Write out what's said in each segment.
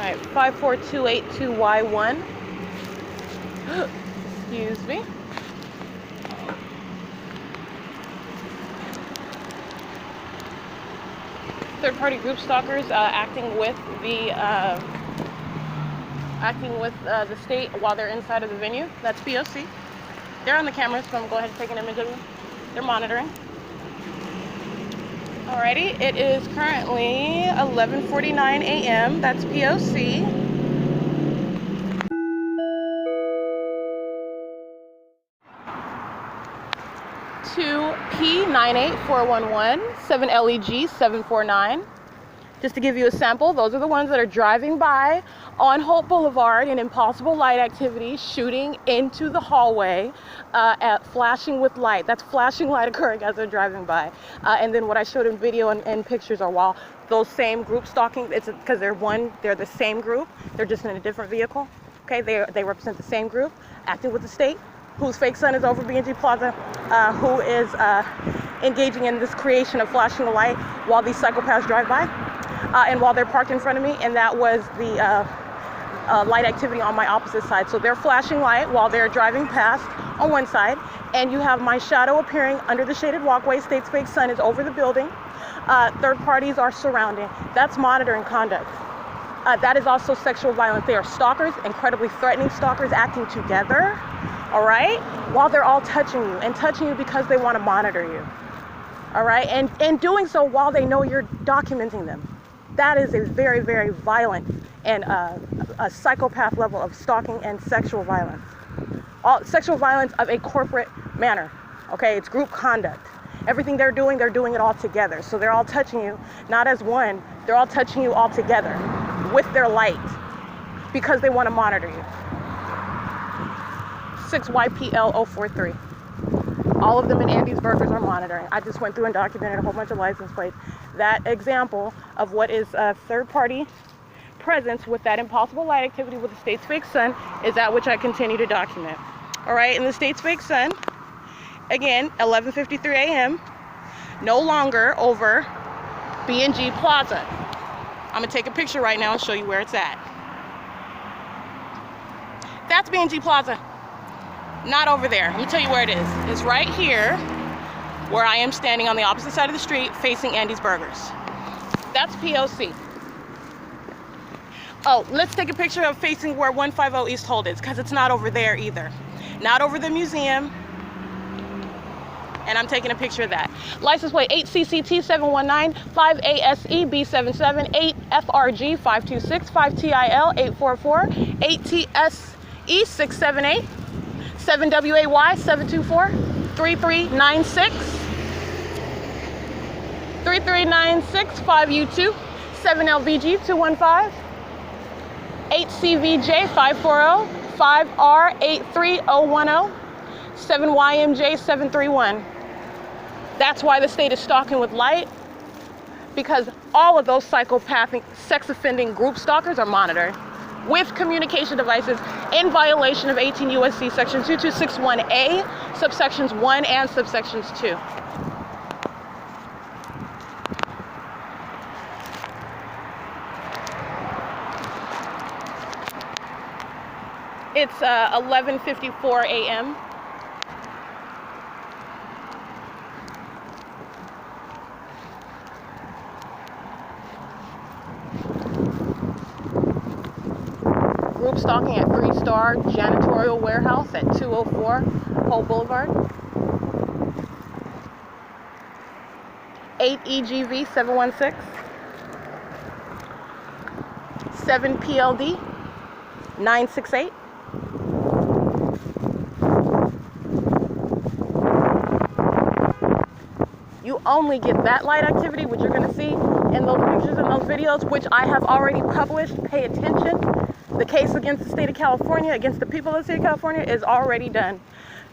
right, 54282Y1. Excuse me. Third-party group stalkers acting with the state while they're inside of the venue. That's P.O.C. They're on the camera, so I'm going to go ahead and take an image of them. They're monitoring. Alrighty, it is currently 11:49 a.m. That's P.O.C. To P98411 7LEG 749. Just to give you a sample, those are the ones that are driving by on Holt Boulevard in impossible light activity, shooting into the hallway, flashing with light. That's flashing light occurring as they're driving by. And then what I showed in video and pictures are while those same group stalking, it's because they're the same group, they're just in a different vehicle. Okay, they represent the same group, acting with the state, whose fake son is over B&G Plaza, who is engaging in this creation of flashing the light while these psychopaths drive by. And while they're parked in front of me, and that was the light activity on my opposite side. So they're flashing light while they're driving past on one side, and you have my shadow appearing under the shaded walkway. State's fake son is over the building. Third parties are surrounding. That's monitoring conduct. That is also sexual violence. They are stalkers, incredibly threatening stalkers acting together, all right, while they're all touching you because they want to monitor you, all right, and doing so while they know you're documenting them. That is a very, very violent and a psychopath level of stalking and sexual violence. Sexual violence of a corporate manner, okay? It's group conduct. Everything they're doing it all together. So they're all touching you, not as one, they're all touching you all together with their light because they want to monitor you. 6YPL043. All of them in Andy's Burgers are monitoring. I just went through and documented a whole bunch of license plates. That example of what is a third-party presence with that impossible light activity with the state's fake son is that which I continue to document. All right, in the state's fake son, again, 11:53 a.m., no longer over B&G Plaza. I'm gonna take a picture right now and show you where it's at. That's B&G Plaza. Not over there. Let me tell you where it is. It's right here where I am standing on the opposite side of the street facing Andy's Burgers. That's P.O.C. Oh, let's take a picture of facing where 150 East Holt is, because it's not over there either. Not over the museum. And I'm taking a picture of that. License plate 8CCT719, 5ASE-B77, 8FRG526, 5TIL844, 8TSE678, 7WAY724, 3396, 3396, 5U2, 7LVG215, 8CVJ540, 5R83010, 7YMJ731. That's why the state is stalking with light, because all of those psychopathic, sex-offending group stalkers are monitored with communication devices in violation of 18 U.S.C. section 2261A, subsections 1 and subsections 2. It's 11:54 a.m. Group stalking at 3-Star Janitorial Warehouse at 204 Holt Boulevard. 8EGV 716. 7PLD 968. You only get that light activity, which you're going to see in those pictures and those videos, which I have already published. Pay attention. The case against the state of California, against the people of the state of California, is already done.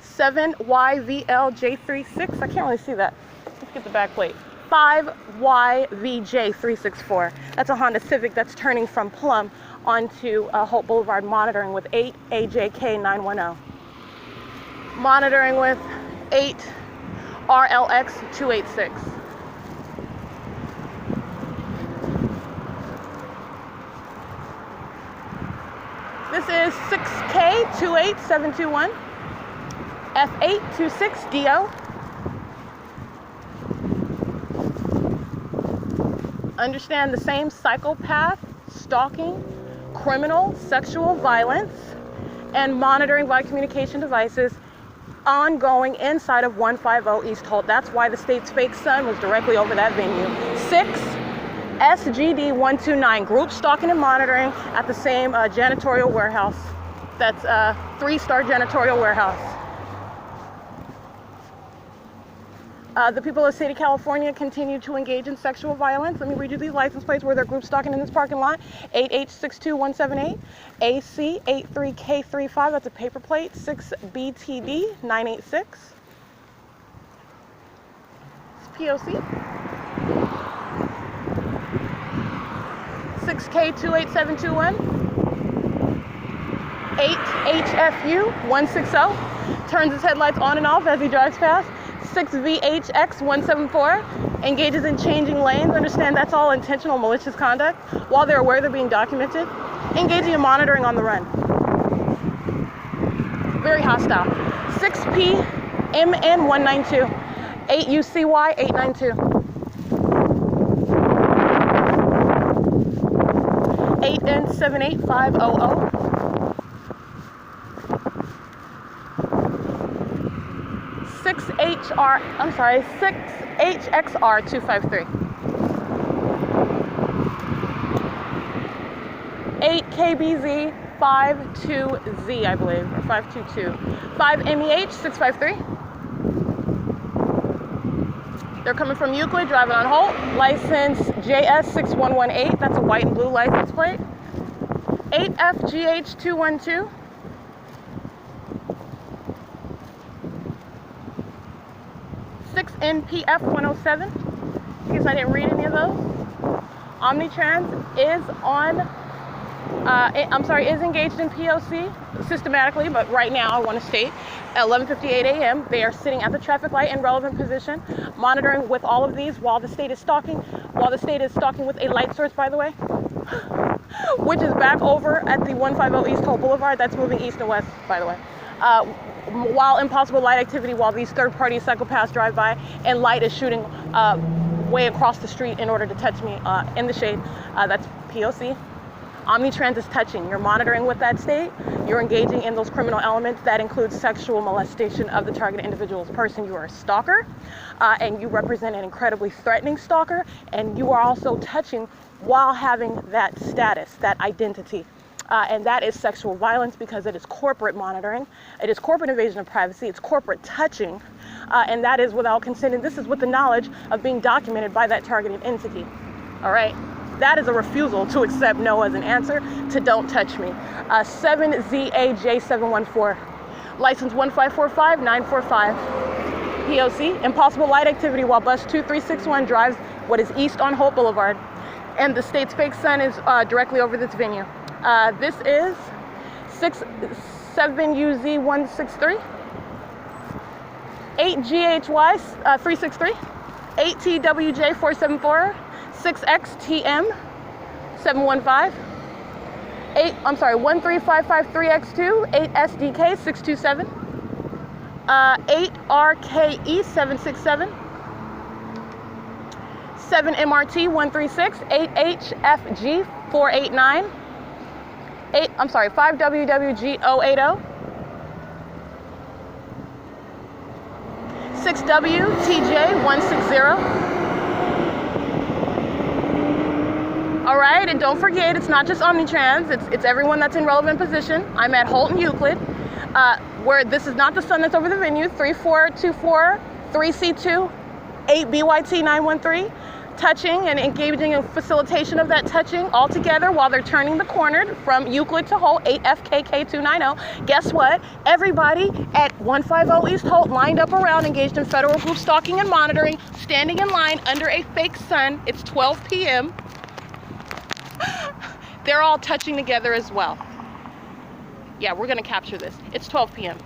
7YVLJ36. I can't really see that. Let's get the back plate. 5YVJ364. That's a Honda Civic that's turning from Plum onto Holt Boulevard, monitoring with 8AJK910. Monitoring with 8RLX286. 6K28721, F826DO. Understand the same psychopath, stalking, criminal, sexual violence, and monitoring by communication devices ongoing inside of 150 East Holt. That's why the state's fake sun was directly over that venue. 6 SGD 129, group stalking and monitoring at the same janitorial warehouse. That's a 3-star janitorial warehouse. The people of the state of California continue to engage in sexual violence. Let me read you these license plates where they're group stalking in this parking lot. 8H62178, AC83K35, that's a paper plate, 6BTD986. It's P.O.C. 6K28721, 8HFU160, turns his headlights on and off as he drives past. 6VHX174, engages in changing lanes. Understand that's all intentional malicious conduct while they're aware they're being documented. Engaging in monitoring on the run. Very hostile. 6PMN192, 8UCY892. 8N78500. 6HXR253. 8KBZ52Z, I believe, or 522. 5MEH653. They're coming from Euclid, driving on Holt. License JS6118, that's a white and blue license plate. 8FGH212. 6NPF107, in case I didn't read any of those. Omnitrans is is engaged in P.O.C. systematically, but right now I want to state at 11:58 a.m. they are sitting at the traffic light in relevant position, monitoring with all of these while the state is stalking with a light source, by the way, which is back over at the 150 East Holt Boulevard. That's moving east and west, by the way. While impossible light activity, while these third-party psychopaths drive by, and light is shooting way across the street in order to touch me in the shade. That's P.O.C. Omnitrans is touching. You're monitoring with that state. You're engaging in those criminal elements. That includes sexual molestation of the targeted individual's person. You are a stalker, and you represent an incredibly threatening stalker, and you are also touching while having that status, that identity. And that is sexual violence because it is corporate monitoring, it is corporate invasion of privacy, it's corporate touching, and that is without consent, and this is with the knowledge of being documented by that targeted entity. All right, that is a refusal to accept no as an answer to don't touch me. 7ZAJ714, license 1545945, P.O.C. Impossible light activity while bus 2361 drives what is east on Holt Boulevard, and the state's fake sun is directly over this venue. This is 67UZ163, 8GHY363, 8TWJ474, 6XTM715, 13553X2, 8SDK627, 8RKE767, 7MRT136, 8HFG489, 5WWG080, 6WTJ160. All right, and don't forget, it's not just Omnitrans, it's everyone that's in relevant position. I'm at Holt and Euclid, where this is not the sun that's over the venue, 3424, 3C2, 8BYT913. Touching and engaging in facilitation of that touching all together while they're turning the corner from Euclid to Holt, 8FKK290. Guess what? Everybody at 150 East Holt lined up around, engaged in federal group stalking and monitoring, standing in line under a fake sun. It's 12 p.m. They're all touching together as well. Yeah, we're gonna capture this. It's 12 p.m.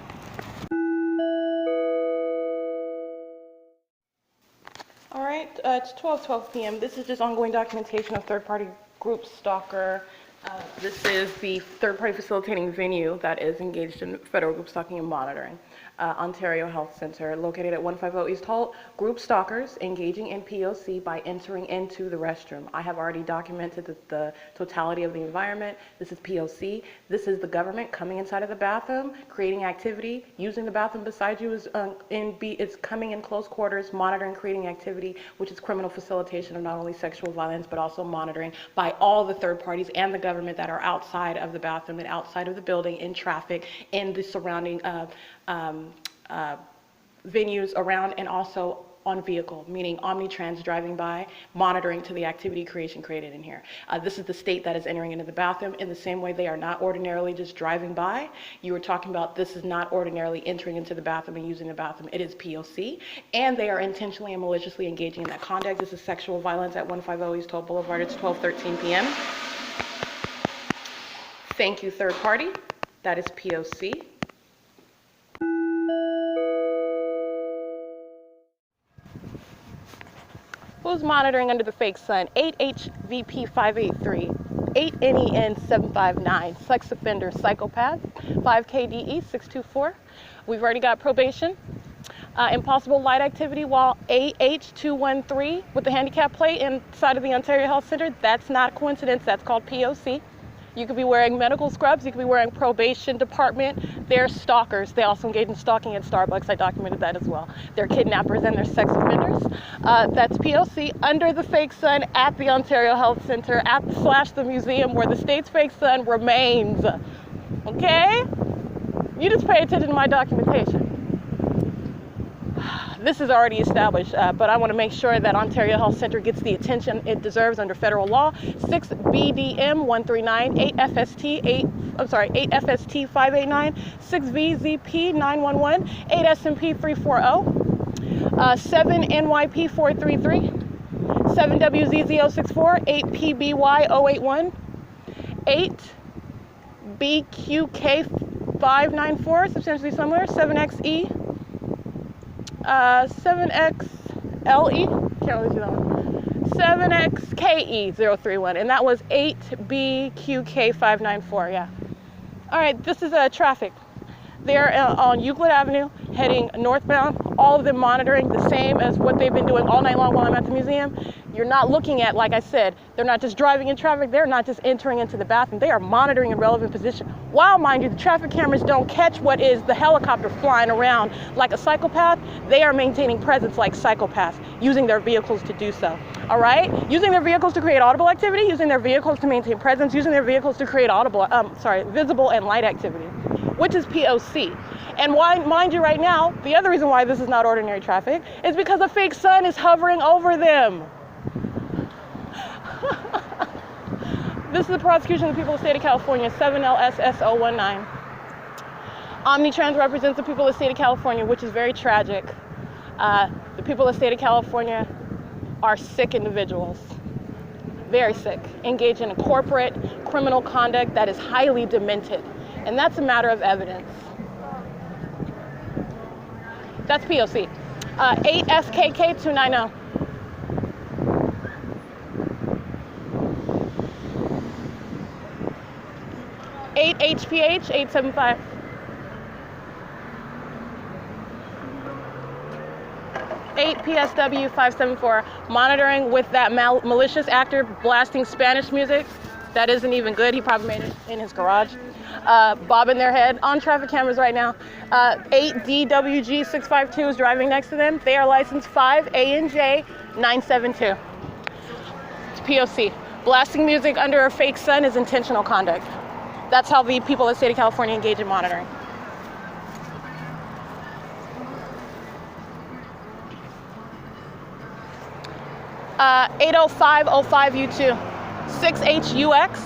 All right, it's 12 p.m. This is just ongoing documentation of third-party group stalker, This is the third-party facilitating venue that is engaged in federal group stalking and monitoring. Ontario Health Center, located at 150 East Holt, group stalkers engaging in P.O.C. by entering into the restroom. I have already documented the totality of the environment. This is P.O.C. This is the government coming inside of the bathroom, creating activity, using the bathroom beside you it's coming in close quarters, monitoring, creating activity, which is criminal facilitation of not only sexual violence, but also monitoring by all the third parties and the government that are outside of the bathroom and outside of the building, in traffic, in the surrounding venues around, and also on vehicle, meaning omnitrans driving by, monitoring to the activity creation created in here. This is the state that is entering into the bathroom. In the same way, they are not ordinarily just driving by. You were talking about this is not ordinarily entering into the bathroom and using the bathroom. It is P.O.C. And they are intentionally and maliciously engaging in that conduct. This is sexual violence at 150 East Holt Boulevard. It's 12:13 p.m. Thank you, third party. That is P.O.C. Who's monitoring under the fake sun? 8HVP583, 8NEN759, sex offender psychopath, 5KDE624. We've already got probation. Impossible light activity while AH213 with the handicap plate inside of the Ontario Health Center. That's not a coincidence. That's called P.O.C. You could be wearing medical scrubs. You could be wearing probation department. They're stalkers. They also engage in stalking at Starbucks. I documented that as well. They're kidnappers and they're sex offenders. That's P.O.C. under the fake sun at the Ontario Health Center at the museum where the state's fake sun remains. Okay? You just pay attention to my documentation. This is already established, but I want to make sure that Ontario Health Center gets the attention it deserves under federal law. 6 BDM 139, 8 FST 589, 6 VZP 911, 8 SMP 340, 7 NYP 433, 7 WZZ 064, 8 PBY 081, 8 BQK 594, substantially similar, 7XE. 7XLE, can't really see that one, 7XKE031, and that was 8BQK594, yeah. All right, this is traffic. They're on Euclid Avenue, heading northbound, all of them monitoring the same as what they've been doing all night long while I'm at the museum. You're not looking at, like I said, they're not just driving in traffic, they're not just entering into the bathroom, they are monitoring in relevant position. While, mind you, the traffic cameras don't catch what is the helicopter flying around like a psychopath, they are maintaining presence like psychopaths, using their vehicles to do so, all right? Using their vehicles to create audible activity, using their vehicles to maintain presence, using their vehicles to create visible and light activity, which is P.O.C. And why, mind you, right now, the other reason why this is not ordinary traffic is because a fake sun is hovering over them. This is the prosecution of the people of the state of California, 7LSS019. Omnitrans represents the people of the state of California, which is very tragic. The people of the state of California are sick individuals, very sick, engaged in a corporate criminal conduct that is highly demented. And that's a matter of evidence. That's P.O.C. 8 SKK 290. 8 HPH 875. 8 PSW 574. Monitoring with that malicious actor blasting Spanish music. That isn't even good. He probably made it in his garage. Bobbing their head on traffic cameras right now. 8 DWG 652 is driving next to them. They are licensed 5 ANJ 972. It's P.O.C. Blasting music under a fake sun is intentional conduct. That's how the people of the state of California engage in monitoring. Uh, 80505 U2, 6HUX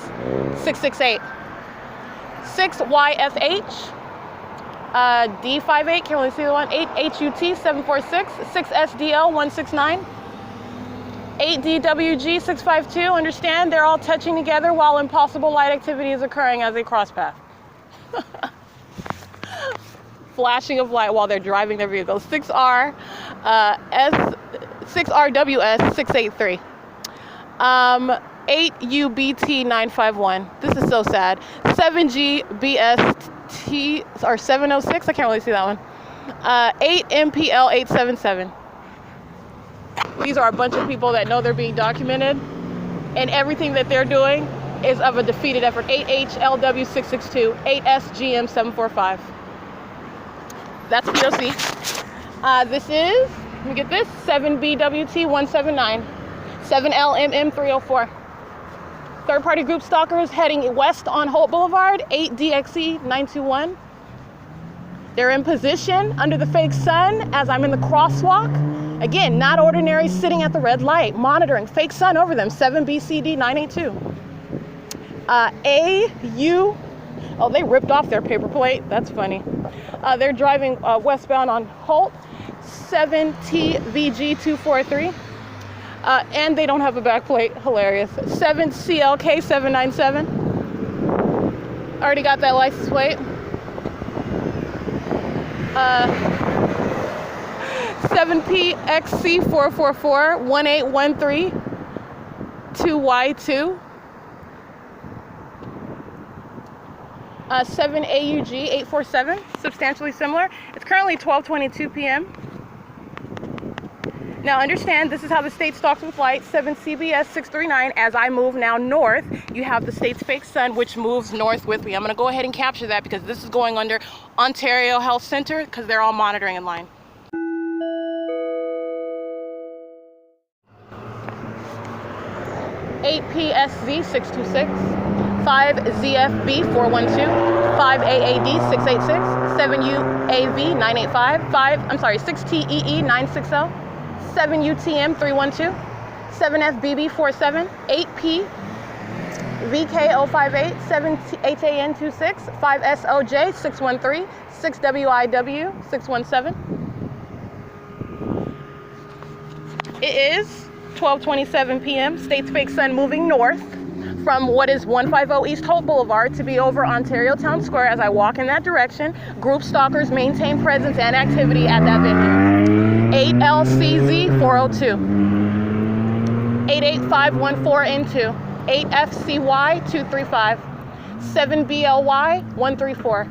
668, 6YFH D58, can only see the one, 8HUT 746, 6SDL 169, 8DWG 652, understand they're all touching together while impossible light activity is occurring as they cross path. Flashing of light while they're driving their vehicles. 6RWS 683. 8UBT951. This is so sad. 7GBST, or 706, I can't really see that one. 8MPL877. These are a bunch of people that know they're being documented, and everything that they're doing is of a defeated effort. 8HLW662, 8SGM745. That's P.O.C. This is, let me get this, 7BWT179, 7LMM304. Third-party group stalkers heading west on Holt Boulevard, 8DXE921. They're in position under the fake sun as I'm in the crosswalk. Again, not ordinary, sitting at the red light, monitoring, fake sun over them, 7BCD982. Oh, they ripped off their paper plate. That's funny. They're driving westbound on Holt, 7TVG243. And they don't have a back plate. Hilarious. 7CLK797. Already got that license plate. 7PXC444 1813 2Y2. 7AUG847, substantially similar. It's currently 12:22 p.m. Now understand, this is how the state stalks with light. 7CBS639. As I move now north, you have the state's fake sun, which moves north with me. I'm going to go ahead and capture that because this is going under Ontario Health Center because they're all monitoring in line. (8PSZ626), 5ZFB412, 5AAD686, 7UAV985, 6TEE960, 7UTM312, 7FBB47, 8PVK058, 7HAN26, 5SOJ613, 6WIW617. It is 12:27 p.m. State's fake sun moving north from what is 150 East Holt Boulevard to be over Ontario Town Square. As I walk in that direction, group stalkers maintain presence and activity at that venue. 8LCZ402, 88514N2, 8FCY235, 7BLY134.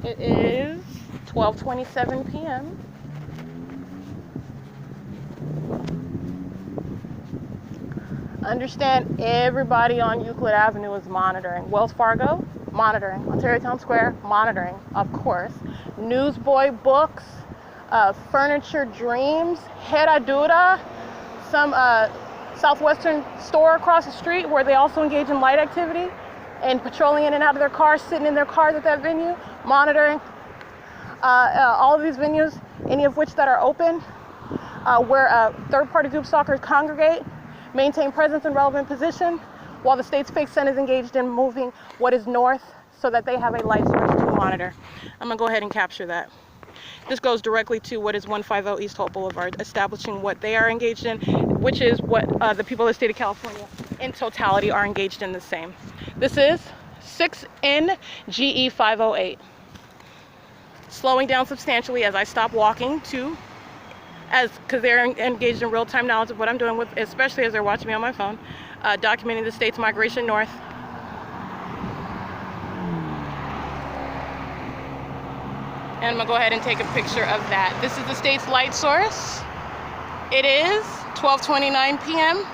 It is 12:27 p.m. Understand, everybody on Euclid Avenue is monitoring. Wells Fargo, monitoring. Ontario Town Square, monitoring, of course. Newsboy Books, Furniture Dreams, Herradura, some Southwestern store across the street where they also engage in light activity and patrolling in and out of their cars, sitting in their cars at that venue, monitoring all of these venues, any of which that are open, where third-party group stalkers congregate, maintain presence in relevant position, while the state's fake sun is engaged in moving what is north so that they have a light source to monitor. I'm gonna go ahead and capture that. This goes directly to what is 150 East Holt Boulevard, establishing what they are engaged in, which is what the people of the state of California in totality are engaged in the same. This is 6NGE508. Slowing down substantially as I stop walking because they're engaged in real-time knowledge of what I'm doing, with, especially as they're watching me on my phone, documenting the state's migration north. And I'm gonna go ahead and take a picture of that. This is the state's light source. It is 12:29 p.m.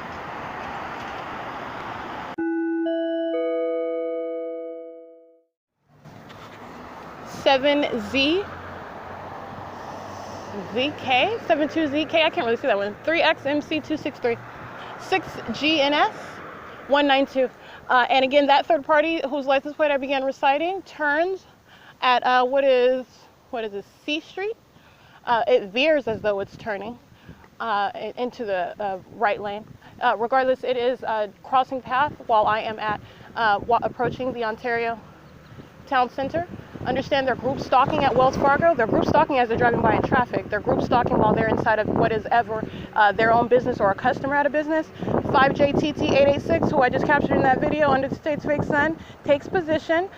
ZK72ZK, I can't really see that one. 3XMC263, 6GNS 192. And again, that third party whose license plate I began reciting turns at what is this, C Street? It veers as though it's turning into the right lane. Regardless, it is crossing path while I am at approaching the Ontario Town Center. Understand they're group stalking at Wells Fargo. They're group stalking as they're driving by in traffic. They're group stalking while they're inside of what is ever their own business or a customer at a business. 5JTT886, who I just captured in that video under the state's fake sun, takes position,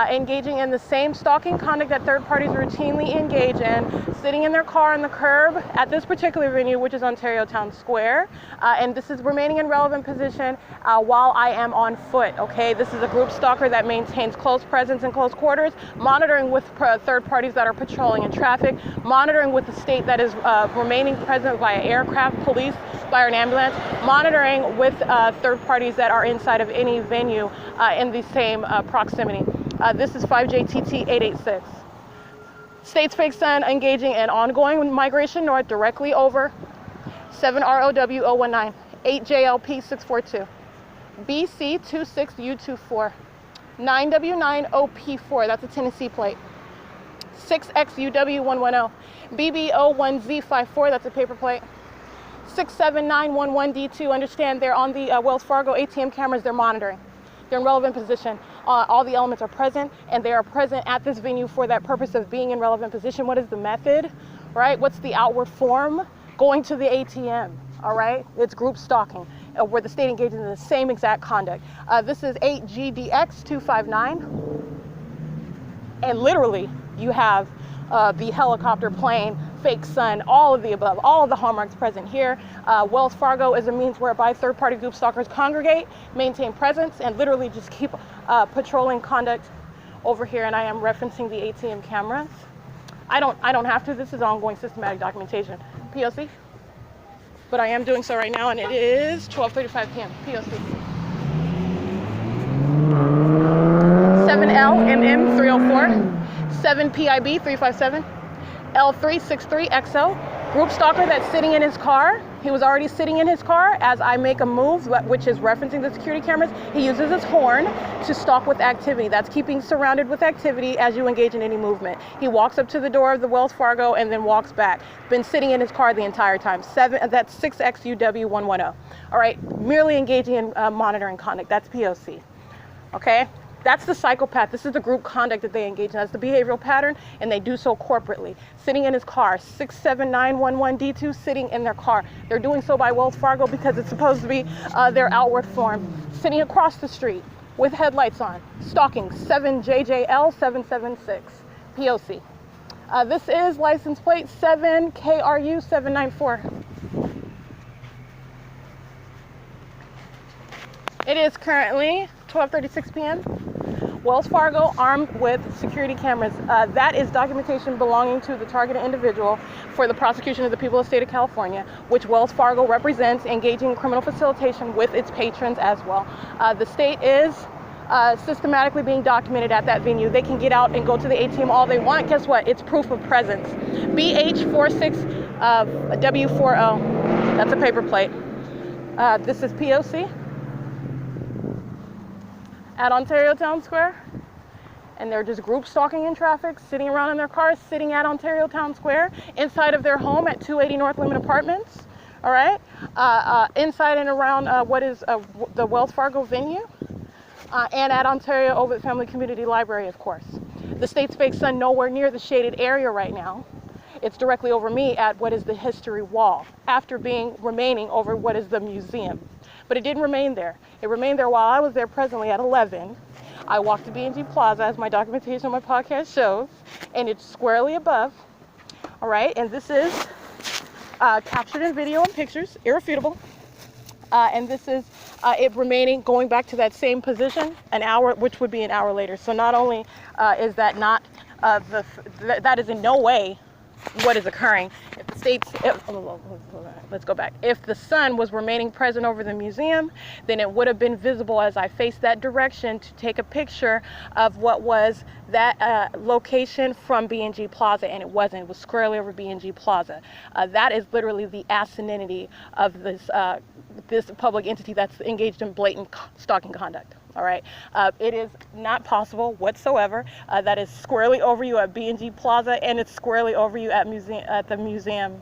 engaging in the same stalking conduct that third parties routinely engage in, sitting in their car on the curb at this particular venue, which is Ontario Town Square. And this is remaining in relevant position while I am on foot, okay? This is a group stalker that maintains close presence in close quarters, monitoring with third parties that are patrolling in traffic, monitoring with the state that is remaining present via aircraft, police, fire and ambulance, monitoring with third parties that are inside of any venue in the same proximity. This is 5JTT886. State's fake sun engaging in ongoing migration north directly over 7ROW019, 8JLP642, BC26U24, 9W9OP4, that's a Tennessee plate, 6XUW110, BB01Z54, that's a paper plate, 67911D2, understand they're on the Wells Fargo ATM cameras, they're monitoring. They're in relevant position. All the elements are present, and they are present at this venue for that purpose of being in relevant position. What is the method, right? What's the outward form? Going to the ATM, all right? It's group stalking, where the state engages in the same exact conduct. This is 8GDX259, and literally you have the helicopter, plane, fake sun, all of the above, all of the hallmarks present here. Wells Fargo is a means whereby third-party group stalkers congregate, maintain presence, and literally just keep patrolling conduct over here. And I am referencing the ATM cameras. I don't have to. This is ongoing systematic documentation. P.O.C. But I am doing so right now, and it is 12:35 p.m. P.O.C. 7LMM304, 7PIB357. L363XO, group stalker that's sitting in his car. He was already sitting in his car. As I make a move, which is referencing the security cameras, he uses his horn to stalk with activity. That's keeping surrounded with activity as you engage in any movement. He walks up to the door of the Wells Fargo and then walks back. Been sitting in his car the entire time. That's 6XUW110. All right, merely engaging in monitoring conduct. That's POC. Okay? That's the psychopath. This is the group conduct that they engage in. That's the behavioral pattern, and they do so corporately. Sitting in his car, 67911D2, sitting in their car. They're doing so by Wells Fargo because it's supposed to be their outward form. Sitting across the street with headlights on, stalking, 7JJL776, POC. This is license plate 7KRU794. It is currently 12:36 p.m. Wells Fargo armed with security cameras. That is documentation belonging to the targeted individual for the prosecution of the people of the state of California, which Wells Fargo represents, engaging in criminal facilitation with its patrons as well. The state is systematically being documented at that venue. They can get out and go to the ATM all they want. Guess what? It's proof of presence. BH46W40, that's a paper plate. This is POC at Ontario Town Square, and they're just group stalking in traffic, sitting around in their cars, sitting at Ontario Town Square, inside of their home at 280 North Lemon Apartments, all right, inside and around what is the Wells Fargo venue, and at Ontario OVITT Family Community Library, of course. The state's fake sun nowhere near the shaded area right now. It's directly over me at what is the history wall, after remaining over what is the museum. But it didn't remain there. It remained there while I was there presently at 11. I walked to B&G Plaza, as my documentation on my podcast shows, and it's squarely above, all right? And this is captured in video and pictures, irrefutable. And this is it remaining, going back to that same position, an hour, which would be an hour later. So not only is that not, that is in no way what is occurring. If the state's, let's go back. If the sun was remaining present over the museum, then it would have been visible as I faced that direction to take a picture of what was that location from B&G Plaza, and it wasn't. It was squarely over B&G Plaza. That is literally the asininity of this this public entity that's engaged in blatant stalking conduct. All right, it is not possible whatsoever. That is squarely over you at B&G Plaza, and it's squarely over you at the museum.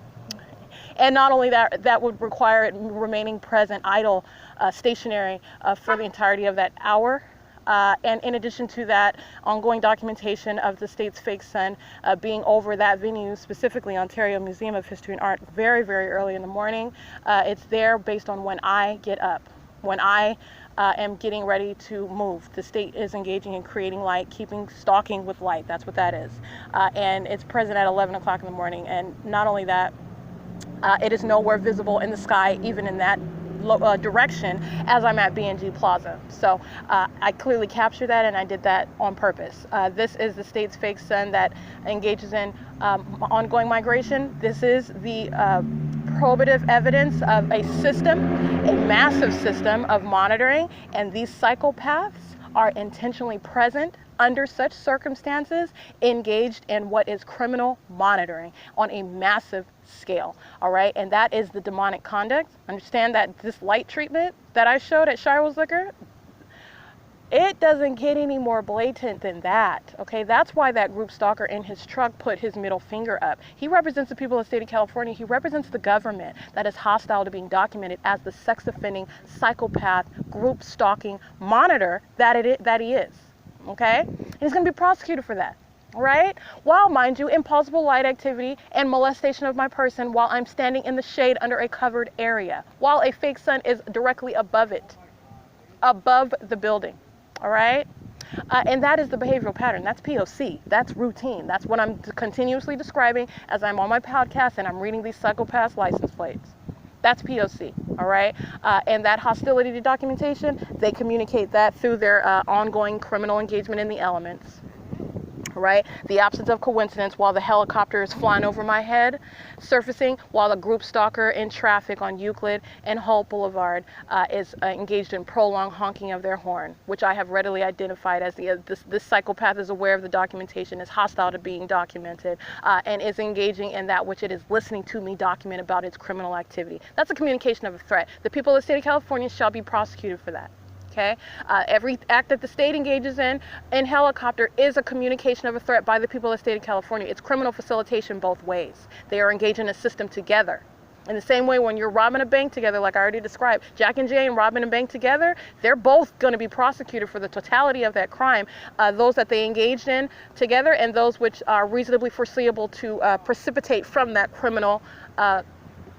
And not only that, that would require it remaining present, idle, stationary for the entirety of that hour. And in addition to that, ongoing documentation of the state's fake sun being over that venue, specifically Ontario Museum of History and Art, very, very early in the morning. It's there based on when I get up, when I am getting ready to move. The state is engaging in creating light, stalking with light. That's what that is. And it's present at 11 o'clock in the morning. And not only that, it is nowhere visible in the sky, even in that direction, as I'm at B&G Plaza. So I clearly captured that, and I did that on purpose. This is the state's fake sun that engages in ongoing migration. This is the probative evidence of a system, a massive system of monitoring, and these psychopaths are intentionally present under such circumstances, engaged in what is criminal monitoring on a massive scale. All right, and that is the demonic conduct. Understand that this light treatment that I showed at SCHIRO'S Liquor, it doesn't get any more blatant than that. Okay, that's why that group stalker in his truck put his middle finger up. He represents the people of the state of California. He represents the government that is hostile to being documented as the sex offending psychopath group stalking monitor that he is. Okay, and he's going to be prosecuted for that. All right, while, mind you, impossible light activity and molestation of my person while I'm standing in the shade under a covered area, while a fake sun is directly above it, above the building. All right, and that is the behavioral pattern. That's P.O.C. That's routine. That's what I'm continuously describing as I'm on my podcast and I'm reading these psychopaths' license plates. That's P.O.C. All right, and that hostility to documentation, they communicate that through their ongoing criminal engagement in the elements. Right? The absence of coincidence while the helicopter is flying over my head, surfacing while a group stalker in traffic on Euclid and HOLT Boulevard is engaged in prolonged honking of their horn, which I have readily identified as this psychopath is aware of the documentation, is hostile to being documented, and is engaging in that which it is listening to me document about its criminal activity. That's a communication of a threat. The people of the state of California shall be prosecuted for that. Okay, every act that the state engages in helicopter is a communication of a threat by the people of the state of California. It's criminal facilitation both ways. They are engaged in a system together. In the same way, when you're robbing a bank together, like I already described, Jack and Jane robbing a bank together, they're both going to be prosecuted for the totality of that crime, those that they engaged in together and those which are reasonably foreseeable to precipitate from that criminal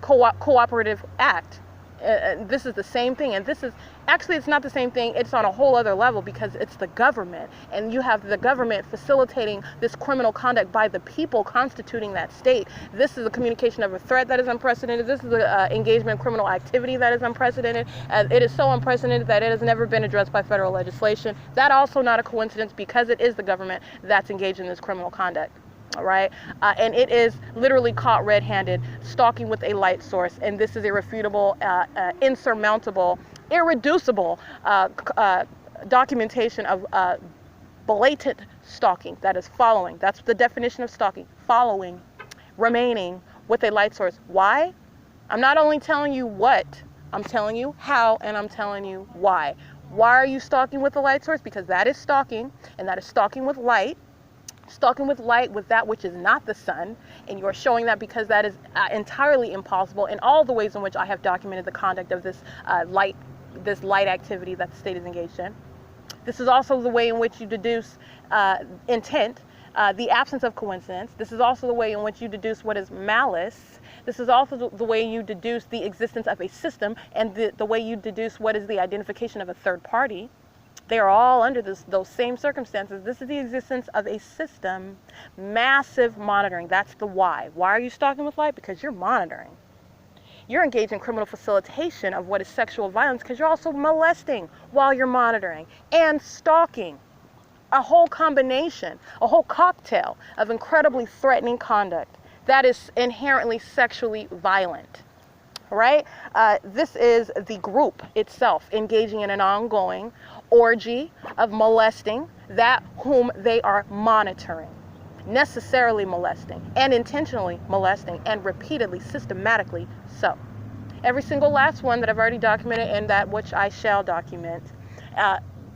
cooperative act. This is the same thing, and this is actually, it's not the same thing. It's on a whole other level because it's the government, and you have the government facilitating this criminal conduct by the people constituting that state. This is a communication of a threat that is unprecedented. This is an engagement in criminal activity that is unprecedented. It is so unprecedented that it has never been addressed by federal legislation. That also not a coincidence because it is the government that's engaged in this criminal conduct. All right, and it is literally caught red-handed, stalking with a light source, and this is irrefutable, insurmountable, irreducible documentation of blatant stalking that is following. That's the definition of stalking: following, remaining with a light source. Why? I'm not only telling you what, I'm telling you how, and I'm telling you why. Why are you stalking with a light source? Because that is stalking, and that is stalking with light. Stalking with light with that which is not the sun, and you are showing that because that is entirely impossible in all the ways in which I have documented the conduct of this light activity that the state is engaged in. This is also the way in which you deduce intent, the absence of coincidence. This is also the way in which you deduce what is malice. This is also the way you deduce the existence of a system, and the way you deduce what is the identification of a third party. They are all under those same circumstances. This is the existence of a system, massive monitoring. That's the why. Why are you stalking with light? Because you're monitoring. You're engaged in criminal facilitation of what is sexual violence because you're also molesting while you're monitoring and stalking. A whole combination, a whole cocktail of incredibly threatening conduct that is inherently sexually violent. Right? This is the group itself engaging in an ongoing orgy of molesting that whom they are monitoring, necessarily molesting and intentionally molesting and repeatedly, systematically so. Every single last one that I've already documented and that which I shall document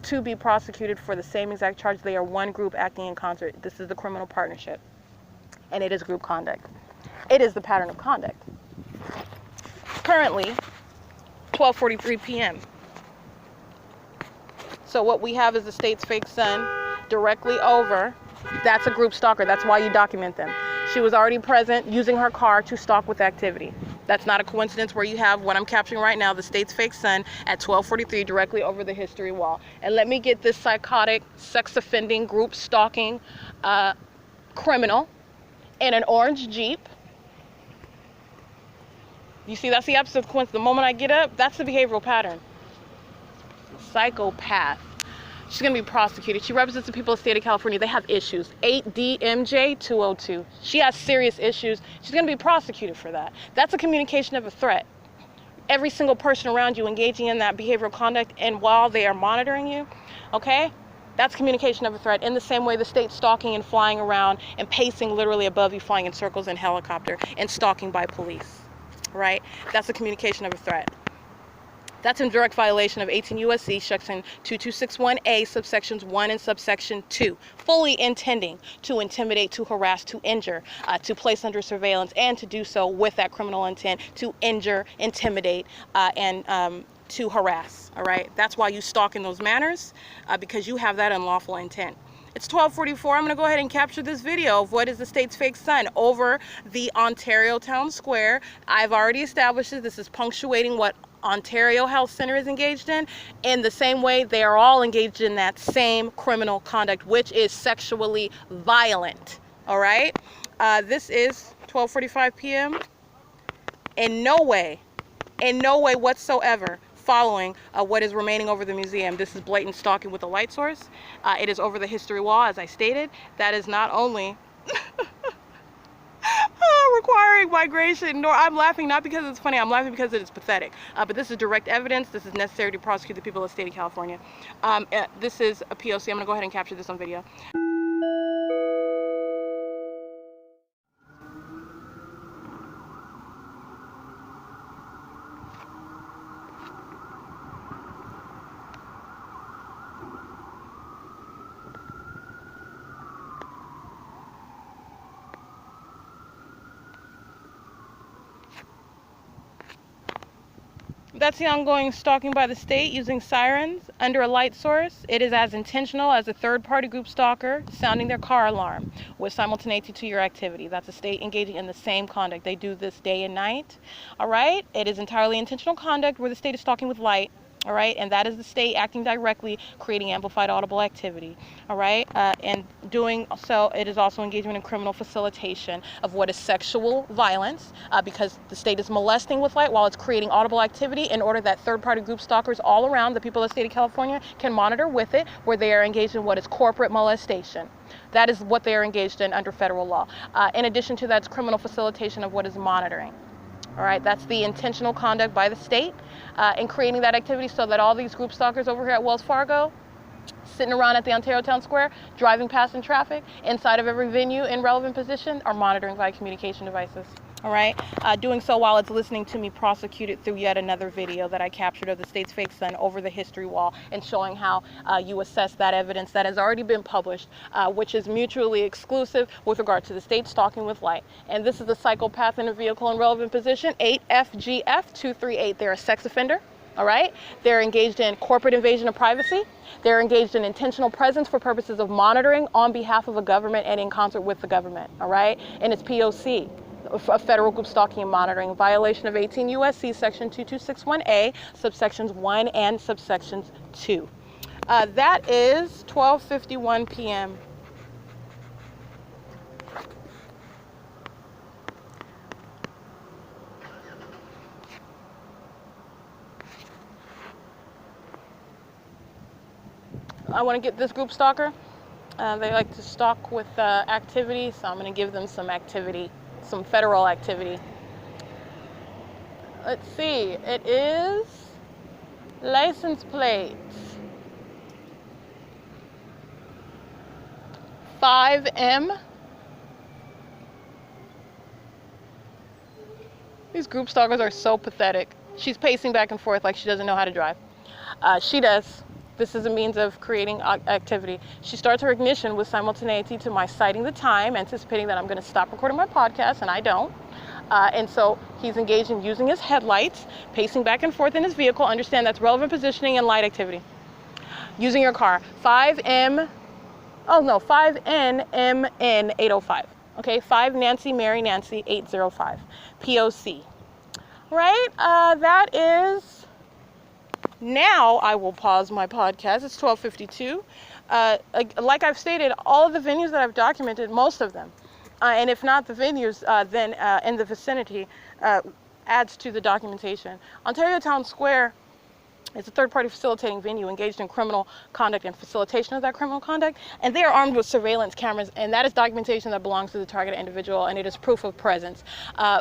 to be prosecuted for the same exact charge. They are one group acting in concert. This is the criminal partnership, and it is group conduct. It is the pattern of conduct. Currently, 12:43 p.m. So what we have is the state's fake son directly over. That's a group stalker. That's why you document them. She was already present using her car to stalk with activity. That's not a coincidence where you have what I'm capturing right now, the state's fake son at 1243 directly over the history wall. And let me get this psychotic, sex offending, group stalking criminal in an orange Jeep. You see, that's the opposite of coincidence. The moment I get up, that's the behavioral pattern. Psychopath. She's going to be prosecuted. She represents the people of the state of California. They have issues. 8DMJ202. She has serious issues. She's going to be prosecuted for that. That's a communication of a threat. Every single person around you engaging in that behavioral conduct, and while they are monitoring you, okay, that's communication of a threat. In the same way the state's stalking and flying around and pacing literally above you, flying in circles in helicopter, and stalking by police, right? That's a communication of a threat. That's in direct violation of 18 U.S.C. section 2261A, subsections 1 and subsection 2, fully intending to intimidate, to harass, to injure, to place under surveillance, and to do so with that criminal intent to injure, intimidate, and to harass, all right? That's why you stalk in those manners, because you have that unlawful intent. It's 12:44. I'm going to go ahead and capture this video of what is the state's fake son over the Ontario Town Square. I've already established that this is punctuating what Ontario Health Center is engaged in the same way they are all engaged in that same criminal conduct, which is sexually violent, all right? This is 12:45 p.m. In no way whatsoever following what is remaining over the museum. This is blatant stalking with a light source. It is over the history wall, as I stated. That is not only requiring migration, nor I'm laughing not because it's funny, I'm laughing because it is pathetic. But this is direct evidence. This is necessary to prosecute the people of the state of California. This is a P.O.C. I'm going to go ahead and capture this on video. That's the ongoing stalking by the state using sirens under a light source. It is as intentional as a third-party group stalker sounding their car alarm with simultaneity to your activity. That's the state engaging in the same conduct. They do this day and night, all right? It is entirely intentional conduct where the state is stalking with light, all right? And that is the state acting directly, creating amplified audible activity, all right? And doing so, it is also engagement in criminal facilitation of what is sexual violence, because the state is molesting with light while it's creating audible activity in order that third-party group stalkers all around the people of the state of California can monitor with it, where they are engaged in what is corporate molestation. That is what they are engaged in under federal law. In addition to that, it's criminal facilitation of what is monitoring. All right, that's the intentional conduct by the state in creating that activity so that all these group stalkers over here at Wells Fargo, sitting around at the Ontario Town Square, driving past in traffic, inside of every venue in relevant position, are monitoring via communication devices. All right, doing so while it's listening to me prosecute it through yet another video that I captured of the state's fake son over the history wall, and showing how you assess that evidence that has already been published, which is mutually exclusive with regard to the state stalking with light. And this is the psychopath in a vehicle in relevant position, 8FGF238. They're a sex offender. All right, they're engaged in corporate invasion of privacy. They're engaged in intentional presence for purposes of monitoring on behalf of a government and in concert with the government. All right, and it's P.O.C. a federal group stalking and monitoring, violation of 18 U.S.C. section 2261A, subsections 1 and subsections 2. That is 12:51 p.m. I want to get this group stalker. They like to stalk with activity, so I'm going to give them some activity, some federal activity. Let's see, it is license plates 5M. These group stalkers are so pathetic. She's pacing back and forth like she doesn't know how to drive. She does. This is a means of creating activity. She starts her ignition with simultaneity to my citing the time, anticipating that I'm going to stop recording my podcast, and I don't. And so he's engaged in using his headlights, pacing back and forth in his vehicle. Understand that's relevant positioning and light activity. using your car. 5NMN 805. Okay, 5 Nancy Mary Nancy 805. P.O.C. Right? That is. Now I will pause my podcast. It's 12:52. Like I've stated, all of the venues that I've documented, most of them, and if not the venues, then in the vicinity, adds to the documentation. Ontario Town Square is a third-party facilitating venue engaged in criminal conduct and facilitation of that criminal conduct, and they are armed with surveillance cameras, and that is documentation that belongs to the targeted individual, and it is proof of presence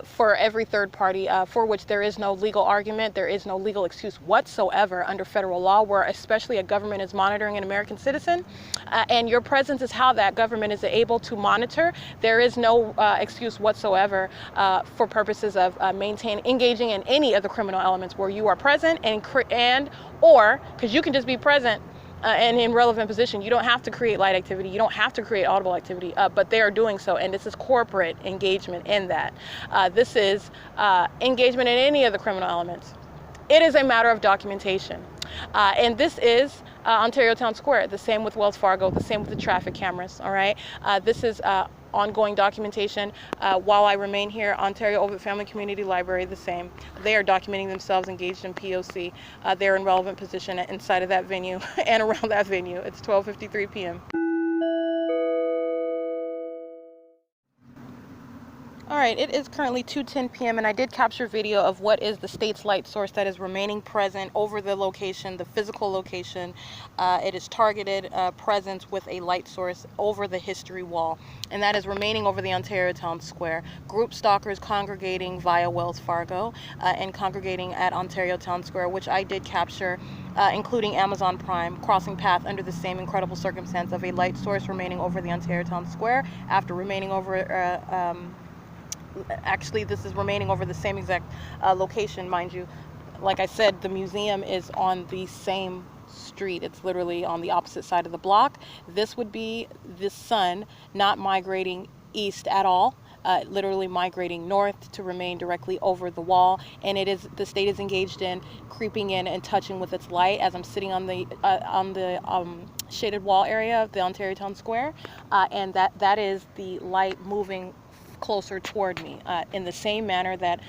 for every third party, for which there is no legal argument, there is no legal excuse whatsoever under federal law, where especially a government is monitoring an American citizen, and your presence is how that government is able to monitor. There is no excuse whatsoever for purposes of engaging in any of the criminal elements where you are present or because you can just be present and in relevant position. You don't have to create light activity. You don't have to create audible activity, but they are doing so, and this is corporate engagement in that. This is engagement in any of the criminal elements. It is a matter of documentation. And this is Ontario Town Square, the same with Wells Fargo, the same with the traffic cameras, all right? This is ongoing documentation while I remain here. Ontario OVITT Family Community Library, the same. They are documenting themselves engaged in P.O.C. They're in relevant position inside of that venue and around that venue. It's 12:53 p.m. All right, it is currently 2:10 p.m. and I did capture video of what is the state's light source that is remaining present over the location, the physical location. It is targeted presence with a light source over the history wall, and that is remaining over the Ontario Town Square. Group stalkers congregating via Wells Fargo and congregating at Ontario Town Square, which I did capture, including Amazon Prime, crossing path under the same incredible circumstance of a light source remaining over the Ontario Town Square after remaining over actually, this is remaining over the same exact location, mind you. Like I said, the museum is on the same street. It's literally on the opposite side of the block. This would be the sun not migrating east at all, literally migrating north to remain directly over the wall. And it is, the state is engaged in creeping in and touching with its light as I'm sitting on the shaded wall area of the Ontario Town Square, and that is the light moving closer toward me in the same manner that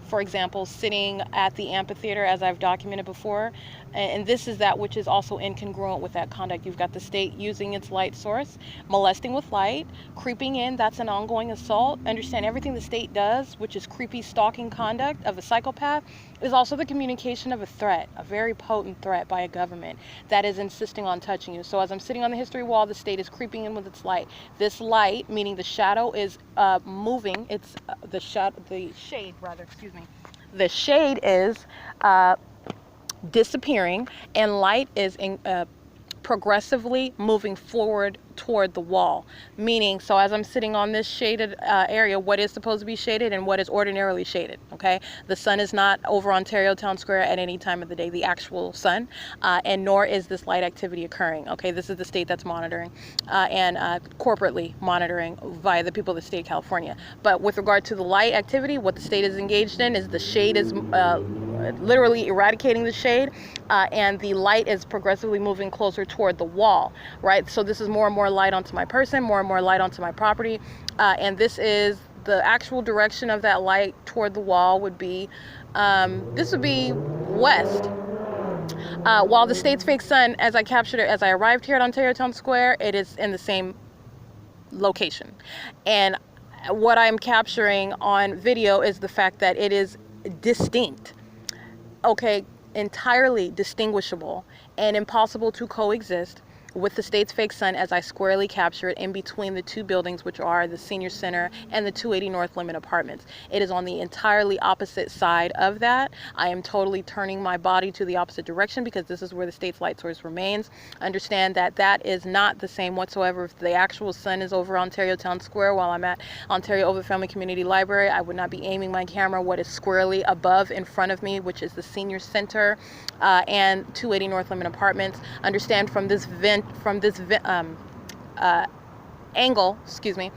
for example, sitting at the amphitheater, as I've documented before, and this is that which is also incongruent with that conduct. You've got the state using its light source, molesting with light, creeping in, that's an ongoing assault. Understand, everything the state does, which is creepy stalking conduct of a psychopath, is also the communication of a threat, a very potent threat by a government that is insisting on touching you. So as I'm sitting on the history wall, the state is creeping in with its light. This light, meaning the shadow, is moving. It's the shade, excuse me. The shade is disappearing, and light is progressively moving forward toward the wall. Meaning, so as I'm sitting on this shaded area, what is supposed to be shaded and what is ordinarily shaded, okay? The sun is not over Ontario Town Square at any time of the day, the actual sun, and nor is this light activity occurring, okay? This is the state that's monitoring and corporately monitoring via the people of the state of California. But with regard to the light activity, what the state is engaged in is the shade is literally eradicating the shade, and the light is progressively moving closer toward the wall, right? So this is more and more light onto my person, more and more light onto my property, and this is the actual direction of that light toward the wall would be, this would be west. While the state's fake sun, as I captured it, as I arrived here at Ontario Town Square, it is in the same location. And what I'm capturing on video is the fact that it is distinct, okay, entirely distinguishable and impossible to coexist with the state's fake sun as I squarely capture it in between the two buildings, which are the Senior Center and the 280 North Limit Apartments. It is on the entirely opposite side of that. I am totally turning my body to the opposite direction because this is where the state's light source remains. Understand that that is not the same whatsoever. If the actual sun is over Ontario Town Square while I'm at Ontario OVITT Family Community Library, I would not be aiming my camera what is squarely above in front of me, which is the Senior Center and 280 North Limit Apartments. Understand, from this angle, excuse me,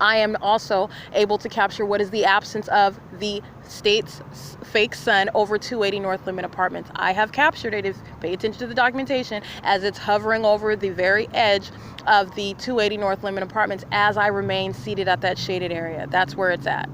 I am also able to capture what is the absence of the state's fake sun over 280 North Limit Apartments. I have captured it. If pay attention to the documentation as it's hovering over the very edge of the 280 North Limit Apartments as I remain seated at that shaded area. That's where it's at.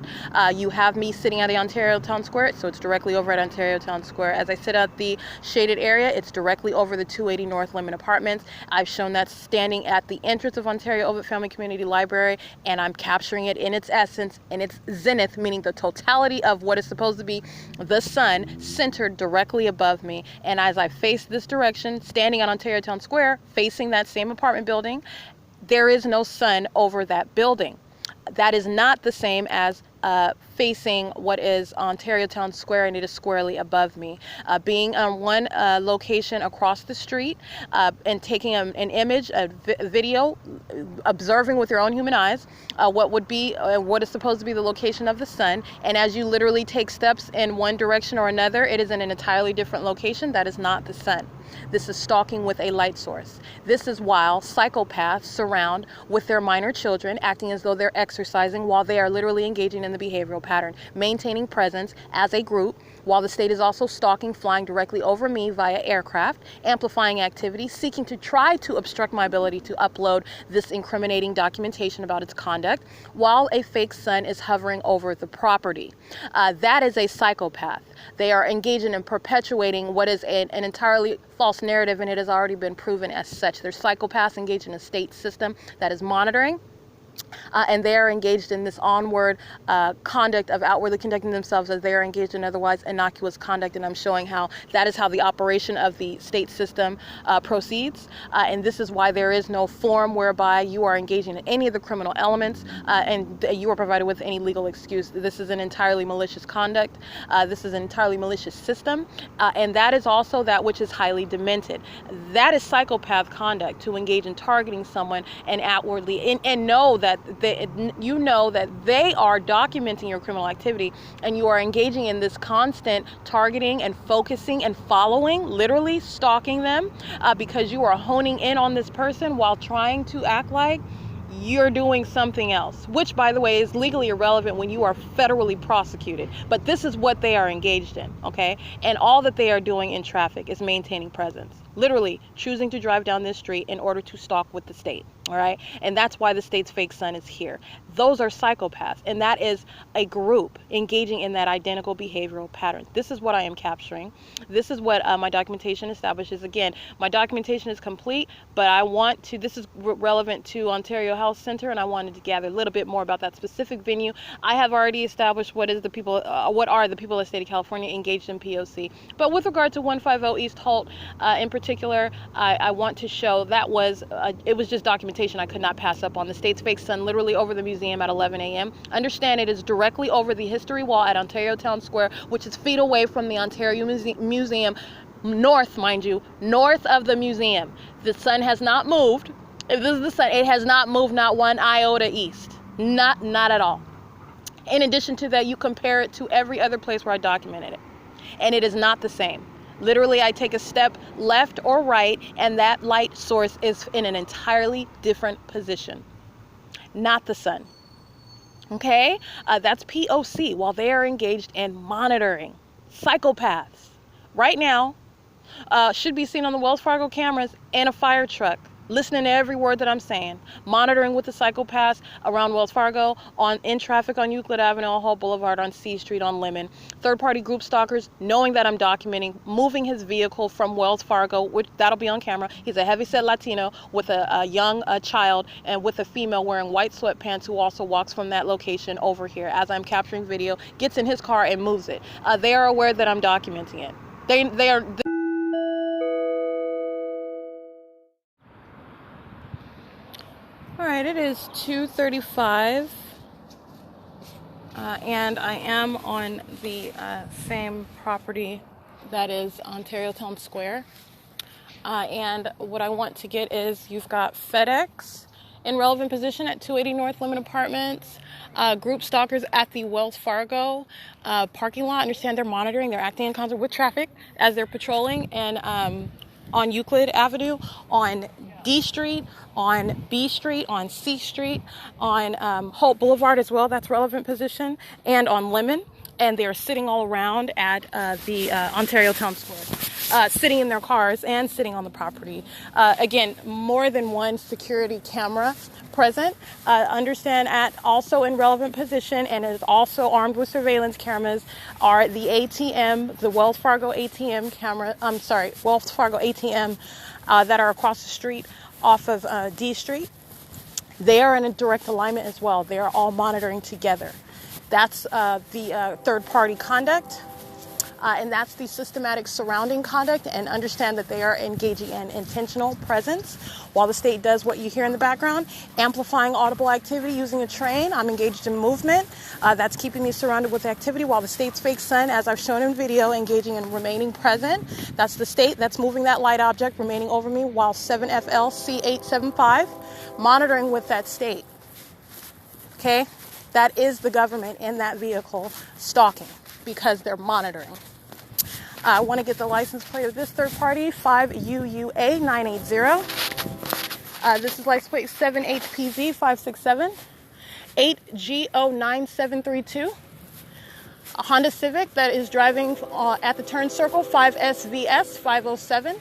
You have me sitting at the Ontario Town Square, so it's directly over at Ontario Town Square. As I sit at the shaded area, it's directly over the 280 North Limit Apartments. I've shown that standing at the entrance of Ontario OVITT Family Community Library, and I'm capturing it in its essence, in its zenith, meaning the totality of what is supposed to be the sun centered directly above me. And as I face this direction, standing on Ontario Town Square, facing that same apartment building, there is no sun over that building. That is not the same as facing what is Ontario Town Square, and it is squarely above me. Being on one location across the street and taking an image, a video, observing with your own human eyes what would be, what is supposed to be the location of the sun, and as you literally take steps in one direction or another, it is in an entirely different location. That is not the sun. This is stalking with a light source. This is while psychopaths surround with their minor children, acting as though they're exercising while they are literally engaging in the behavioral pattern, maintaining presence as a group, while the state is also stalking, flying directly over me via aircraft, amplifying activity, seeking to try to obstruct my ability to upload this incriminating documentation about its conduct, while a fake sun is hovering over the property. That is a psychopath. They are engaging in perpetuating what is an entirely false narrative, and it has already been proven as such. They're psychopaths engaged in a state system that is monitoring, and they are engaged in this onward conduct of outwardly conducting themselves as they are engaged in otherwise innocuous conduct, and I'm showing how that is how the operation of the state system proceeds, and this is why there is no form whereby you are engaging in any of the criminal elements and you are provided with any legal excuse. This is an entirely malicious conduct. This is an entirely malicious system, and that is also that which is highly demented. That is psychopath conduct, to engage in targeting someone and outwardly and know that you know that they are documenting your criminal activity, and you are engaging in this constant targeting and focusing and following, literally stalking them, because you are honing in on this person while trying to act like you're doing something else, which, by the way, is legally irrelevant when you are federally prosecuted. But this is what they are engaged in, okay? And all that they are doing in traffic is maintaining presence, literally choosing to drive down this street in order to stalk with the state, all right? And that's why the state's fake sun is here. Those are psychopaths, and that is a group engaging in that identical behavioral pattern. This is what I am capturing. This is what my documentation establishes. Again, my documentation is complete, but I want to, this is relevant to Ontario Health Center, and I wanted to gather a little bit more about that specific venue. I have already established what is the people, what are the people of the state of California engaged in P.O.C. But with regard to 150 East HOLT in particular, I want to show that was, it was just documentation I could not pass up on. The state's fake sun literally over the museum at 11 a.m. Understand, it is directly over the history wall at Ontario Town Square, which is feet away from the Ontario Museum, north, mind you, north of the museum. The sun has not moved. If this is the sun, it has not moved not one iota east. Not at all. In addition to that, you compare it to every other place where I documented it, and it is not the same. Literally, I take a step left or right, and that light source is in an entirely different position. Not the sun. Okay? That's P.O.C. while they are engaged in monitoring. Psychopaths. Right now, should be seen on the Wells Fargo cameras in a fire truck, listening to every word that I'm saying, monitoring with the psychopaths around Wells Fargo, in traffic on Euclid Avenue, on HOLT Boulevard, on C Street, on Lemon. Third-party group stalkers, knowing that I'm documenting, moving his vehicle from Wells Fargo, which that'll be on camera. He's a heavyset Latino with a young child, and with a female wearing white sweatpants who also walks from that location over here as I'm capturing video, gets in his car and moves it. They are aware that I'm documenting it. They are... All right, it is 2:35, and I am on the same property that is Ontario Town Square. And what I want to get is, you've got FedEx in relevant position at 280 North Limit Apartments, group stalkers at the Wells Fargo parking lot. Understand they're monitoring, they're acting in concert with traffic as they're patrolling, and on Euclid Avenue, on D Street, on B Street, on C Street, on Holt Boulevard as well, that's relevant position, and on Lemon. And they're sitting all around at the Ontario Town Square, sitting in their cars and sitting on the property. Again, more than one security camera present. Understand at also in relevant position and is also armed with surveillance cameras are the ATM, the Wells Fargo ATM camera, Wells Fargo ATM that are across the street off of D Street. They are in a direct alignment as well. They are all monitoring together. That's the third-party conduct, and that's the systematic surrounding conduct, and understand that they are engaging in intentional presence while the state does what you hear in the background, amplifying audible activity using a train. I'm engaged in movement. That's keeping me surrounded with activity while the state's fake sun, as I've shown in video, engaging in remaining present. That's the state that's moving that light object remaining over me while 7FL-C875 monitoring with that state. Okay? That is the government in that vehicle stalking because they're monitoring. I want to get the license plate of this third party, 5UUA980. This is license plate 7HPZ567, 8G09732. A Honda Civic that is driving at the turn circle, 5SVS507.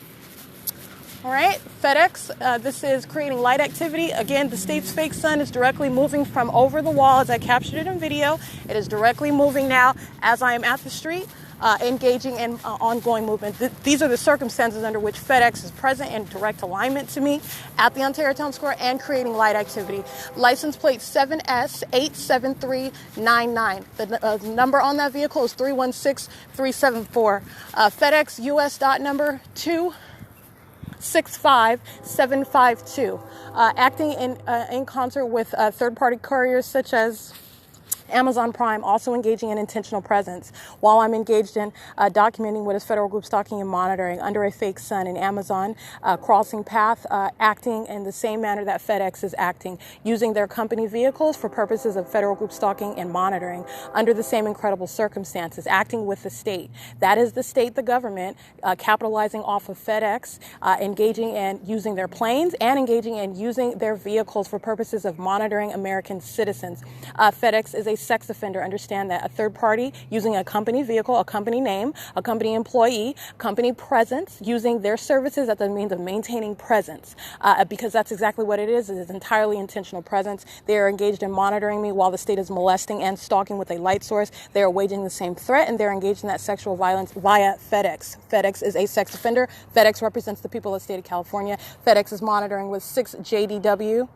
All right, FedEx, this is creating light activity. Again, the state's fake sun is directly moving from over the wall as I captured it in video. It is directly moving now as I am at the street, engaging in ongoing movement. These are the circumstances under which FedEx is present in direct alignment to me at the Ontario Town Square and creating light activity. License plate 7S87399. The number on that vehicle is 316374. FedEx U.S. dot number 265752, acting in concert with third-party couriers such as Amazon Prime, also engaging in intentional presence while I'm engaged in documenting what is federal group stalking and monitoring under a fake sun in Amazon, crossing path, acting in the same manner that FedEx is acting, using their company vehicles for purposes of federal group stalking and monitoring under the same incredible circumstances, acting with the state. That is the state, the government, capitalizing off of FedEx, engaging in using their planes and engaging in using their vehicles for purposes of monitoring American citizens. FedEx is a sex offender. Understand that a third party using a company vehicle, a company name, a company employee, company presence, using their services as a means of maintaining presence, because that's exactly what it is. It is entirely intentional presence. They are engaged in monitoring me while the state is molesting and stalking with a light source. They are waging the same threat, and they're engaged in that sexual violence via FedEx. FedEx is a sex offender. FedEx represents the people of the state of California. FedEx is monitoring with 6JDW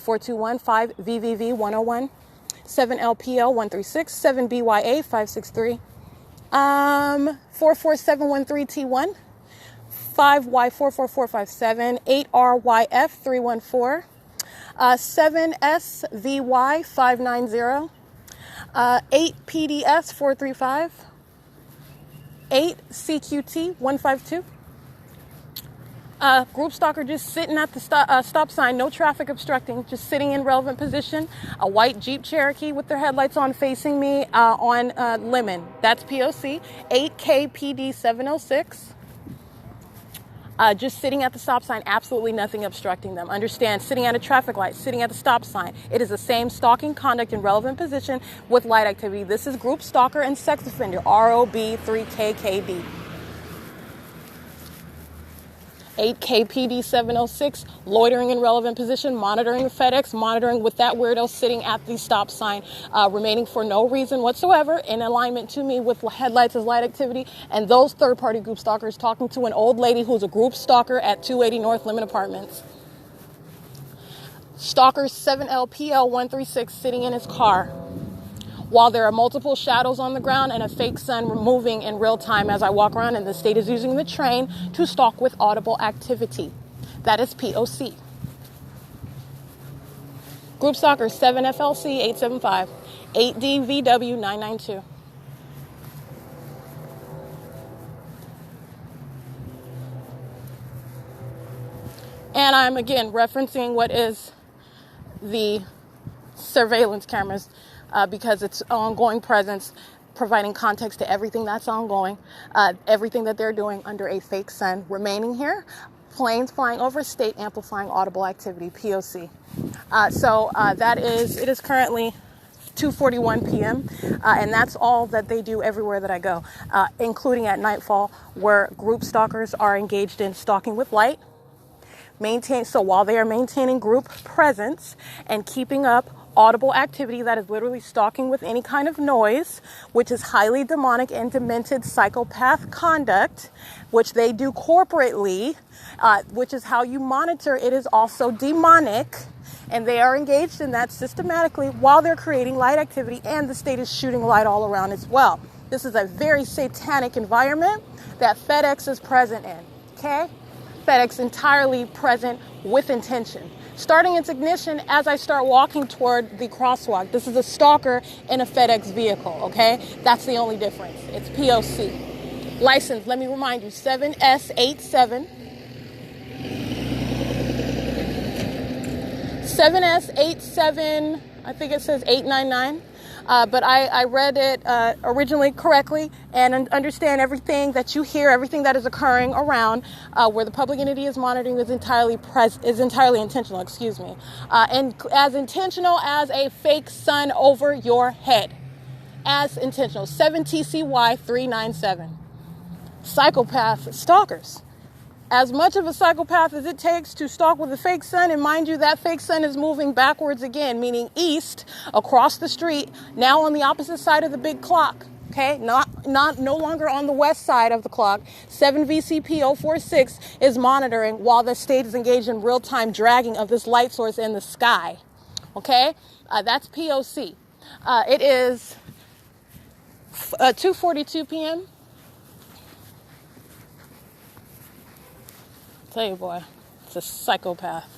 4215 VVV 101. 7LPL 136, 7BYA 563, 44713T1, 5Y44457, 8RYF 314, 7SVY 590, 8PDS 435, 8CQT 152. Group stalker just sitting at the stop sign, no traffic obstructing, just sitting in relevant position. A white Jeep Cherokee with their headlights on facing me on Lemon. That's P.O.C. 8KPD 706. Just sitting at the stop sign, absolutely nothing obstructing them. Understand, sitting at a traffic light, sitting at the stop sign. It is the same stalking conduct in relevant position with light activity. This is group stalker and sex offender, ROB3KKD. 8KPD 706, loitering in relevant position, monitoring FedEx, monitoring with that weirdo sitting at the stop sign, remaining for no reason whatsoever in alignment to me with headlights as light activity, and those third-party group stalkers talking to an old lady who's a group stalker at 280 North Lemon Apartments. Stalker 7LPL136 sitting in his car, while there are multiple shadows on the ground and a fake sun moving in real time as I walk around, and the state is using the train to stalk with audible activity. That is P.O.C. Group stalker 7FLC875, 8DVW992. And I'm again referencing what is the surveillance cameras, because it's ongoing presence providing context to everything that's ongoing, everything that they're doing under a fake sun, remaining here, planes flying over state, amplifying audible activity, P.O.C. It is currently 2:41 p.m. And that's all that they do everywhere that I go, including at nightfall, where group stalkers are engaged in stalking with light. So while they are maintaining group presence and keeping up audible activity, that is literally stalking with any kind of noise, which is highly demonic and demented psychopath conduct, which they do corporately, which is how you monitor. It is also demonic, and they are engaged in that systematically while they're creating light activity, and the state is shooting light all around as well. This is a very satanic environment that FedEx is present in, okay? FedEx entirely present with intention. Starting its ignition as I start walking toward the crosswalk. This is a stalker in a FedEx vehicle, okay? That's the only difference. It's P.O.C. License, let me remind you, 7S87. 7S87, I think it says 899. But I read it originally correctly and understand everything that you hear, everything that is occurring around where the public entity is monitoring is entirely intentional, and as intentional as a fake sun over your head. As intentional. 7TCY 397. Psychopath stalkers. As much of a psychopath as it takes to stalk with a fake sun, and mind you, that fake sun is moving backwards again, meaning east, across the street, now on the opposite side of the big clock, okay? No longer on the west side of the clock. 7VCP046 is monitoring while the state is engaged in real-time dragging of this light source in the sky, okay? That's P.O.C. It is 2:42 p.m. Tell you, boy, it's a psychopath.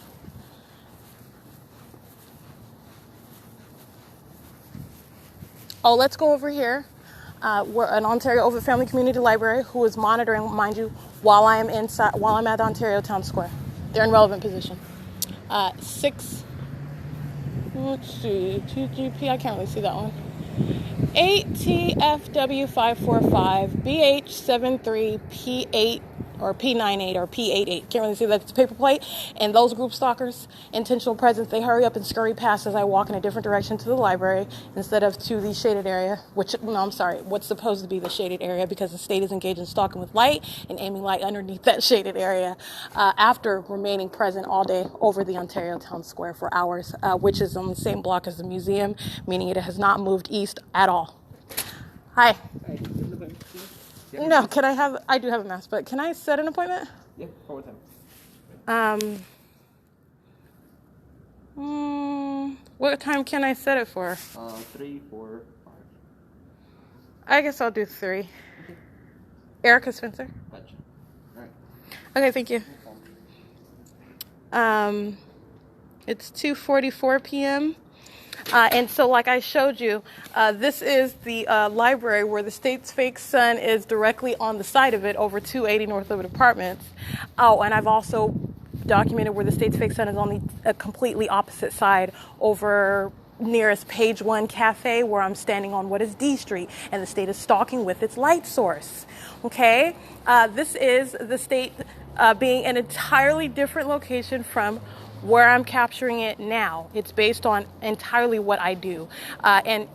Oh, let's go over here. We're an Ontario OVITT Family Community Library who is monitoring, mind you, while I'm at Ontario Town Square. They're in relevant position. 2GP, I can't really see that one. 8TFW545 BH73P8 or P98 or P88. Can't really see that. It's a paper plate. And those group stalkers, intentional presence, they hurry up and scurry past as I walk in a different direction to the library instead of to the shaded area, what's supposed to be the shaded area, because the state is engaged in stalking with light and aiming light underneath that shaded area after remaining present all day over the Ontario Town Square for hours, which is on the same block as the museum, meaning it has not moved east at all. Hi. No, I do have a mask, but can I set an appointment? Yeah, for what time? What time can I set it for? 3, 4, 5. I guess I'll do 3. Okay. Erica Spencer? Gotcha. All right. Okay, thank you. It's 2:44 p.m. And so, like I showed you, this is the library where the state's fake sun is directly on the side of it over 280 North OVITT Apartments. Oh, and I've also documented where the state's fake sun is on the completely opposite side over nearest Page 1 Cafe, where I'm standing on what is D Street, and the state is stalking with its light source. Okay? This is the state being an entirely different location from where I'm capturing it now. It's based on entirely what I do, and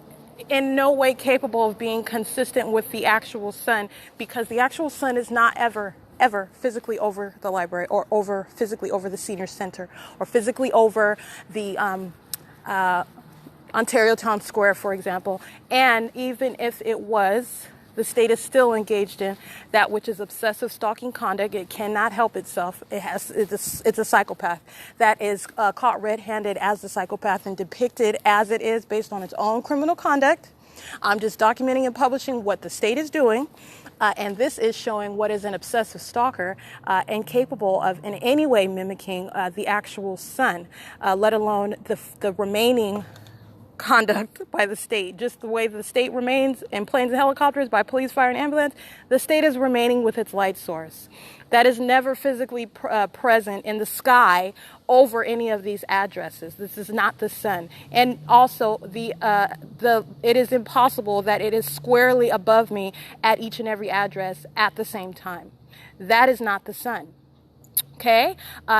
in no way capable of being consistent with the actual sun, because the actual sun is not ever physically over the library, or physically over the senior center, or physically over the Ontario Town Square, for example. And even if it was, the state is still engaged in that which is obsessive stalking conduct. It cannot help itself. It's a psychopath that is caught red-handed as the psychopath and depicted as it is based on its own criminal conduct. I'm just documenting and publishing what the state is doing. And this is showing what is an obsessive stalker incapable of in any way mimicking the actual sun, let alone the remaining conduct by the state, just the way the state remains in planes and helicopters, by police, fire, and ambulance, the state is remaining with its light source. That is never physically present in the sky over any of these addresses. This is not the sun. And also, it is impossible that it is squarely above me at each and every address at the same time. That is not the sun. Okay?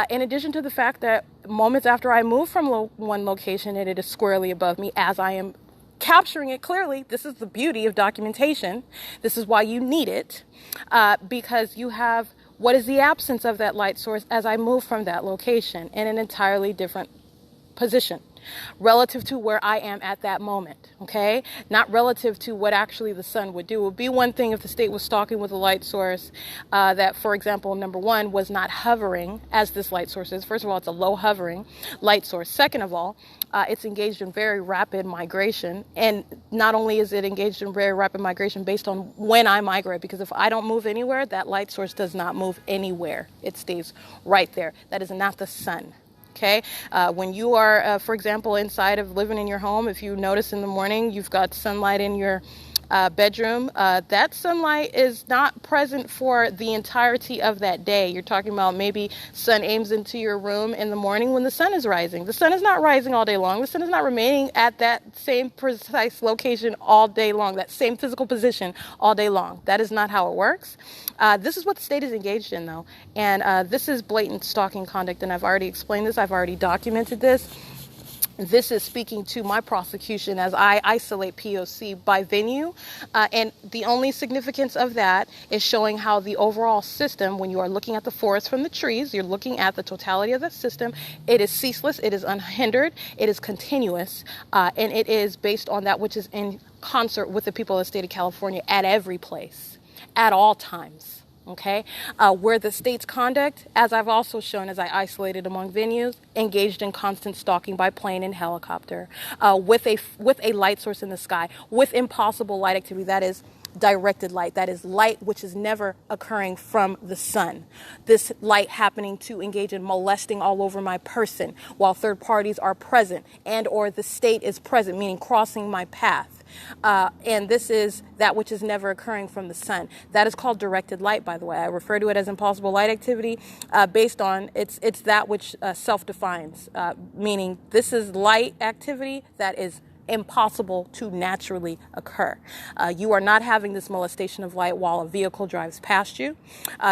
In addition to the fact that moments after I move from one location, it is squarely above me as I am capturing it clearly. This is the beauty of documentation. This is why you need it, because you have what is the absence of that light source as I move from that location in an entirely different position relative to where I am at that moment, okay? Not relative to what actually the sun would do. It would be one thing if the state was stalking with a light source that, for example, number one, was not hovering as this light source is. First of all, it's a low hovering light source. Second of all, it's engaged in very rapid migration. And not only is it engaged in very rapid migration based on when I migrate, because if I don't move anywhere, that light source does not move anywhere. It stays right there. That is not the sun. Okay, when you are, for example, inside of living in your home, if you notice in the morning you've got sunlight in your bedroom, that sunlight is not present for the entirety of that day. You're talking about maybe sun aims into your room in the morning when the sun is rising. The sun is not rising all day long. The sun is not remaining at that same precise location all day long, that same physical position all day long. That is not how it works. This is what the state is engaged in, though. And this is blatant stalking conduct, and I've already explained this. I've already documented this. This is speaking to my prosecution as I isolate P.O.C. by venue. And the only significance of that is showing how the overall system, when you are looking at the forest from the trees, you're looking at the totality of the system. It is ceaseless, it is unhindered, it is continuous, and it is based on that which is in concert with the people of the state of California at every place, at all times. Okay, where the state's conduct, as I've also shown as I isolated among venues, engaged in constant stalking by plane and helicopter, with a light source in the sky, with impossible light activity, that is directed light, that is light which is never occurring from the sun. This light happening to engage in molesting all over my person while third parties are present and or the state is present, meaning crossing my path. And this is that which is never occurring from the sun. That is called directed light, by the way. I refer to it as impossible light activity based on it's that which self-defines, meaning this is light activity that is impossible to naturally occur. You are not having this molestation of light while a vehicle drives past you.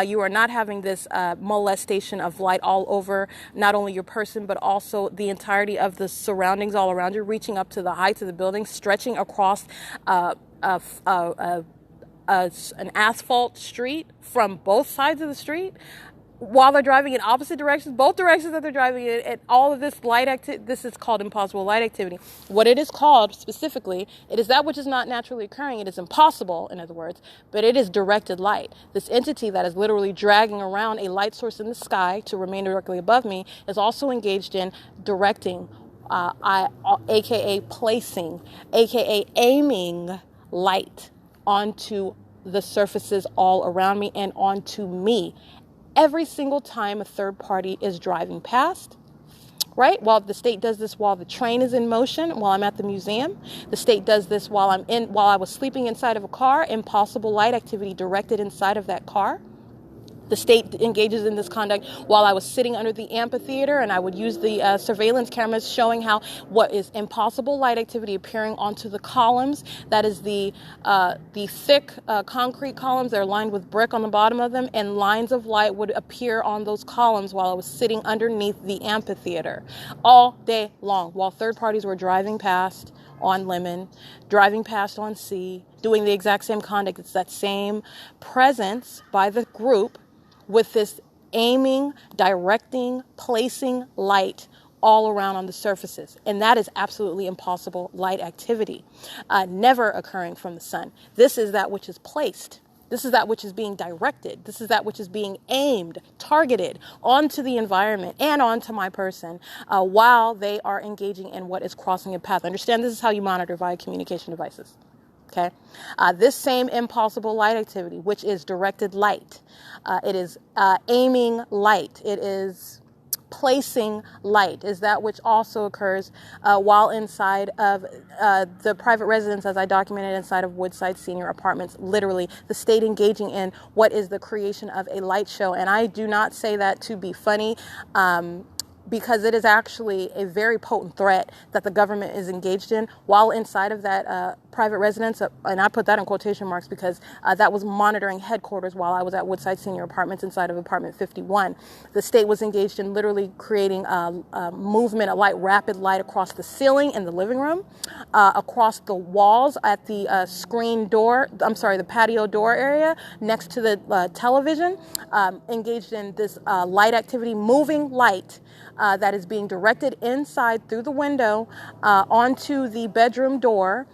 You are not having this molestation of light all over not only your person but also the entirety of the surroundings all around you, reaching up to the heights of the building, stretching across an asphalt street from both sides of the street while they're driving in opposite directions, both directions that they're driving in, and all of this light activity. This is called impossible light activity. What it is called specifically, it is that which is not naturally occurring. It is impossible, in other words, but it is directed light. This entity that is literally dragging around a light source in the sky to remain directly above me is also engaged in directing, aka placing, aka aiming light onto the surfaces all around me and onto me. Every single time a third party is driving past, right? While the state does this while the train is in motion, while I'm at the museum. The state does this while I was sleeping inside of a car, impossible light activity directed inside of that car. The state engages in this conduct while I was sitting under the amphitheater, and I would use the surveillance cameras showing how what is impossible light activity appearing onto the columns. That is the thick concrete columns that are lined with brick on the bottom of them, and lines of light would appear on those columns while I was sitting underneath the amphitheater all day long while third parties were driving past on Lemon, driving past on C, doing the exact same conduct. It's that same presence by the group with this aiming, directing, placing light all around on the surfaces. And that is absolutely impossible light activity, never occurring from the sun. This is that which is placed. This is that which is being directed. This is that which is being aimed, targeted onto the environment and onto my person while they are engaging in what is crossing a path. Understand, this is how you monitor via communication devices. Okay, this same impossible light activity, which is directed light, it is aiming light, it is placing light is that which also occurs while inside of the private residence, as I documented inside of Woodside Senior Apartments. Literally, the state engaging in what is the creation of a light show. And I do not say that to be funny, because it is actually a very potent threat that the government is engaged in while inside of that private residence. And I put that in quotation marks because that was monitoring headquarters while I was at Woodside Senior Apartments inside of apartment 51. The state was engaged in literally creating a movement, rapid light across the ceiling in the living room, across the walls at the the patio door area next to the television, engaged in this light activity, moving light that is being directed inside through the window onto the bedroom door,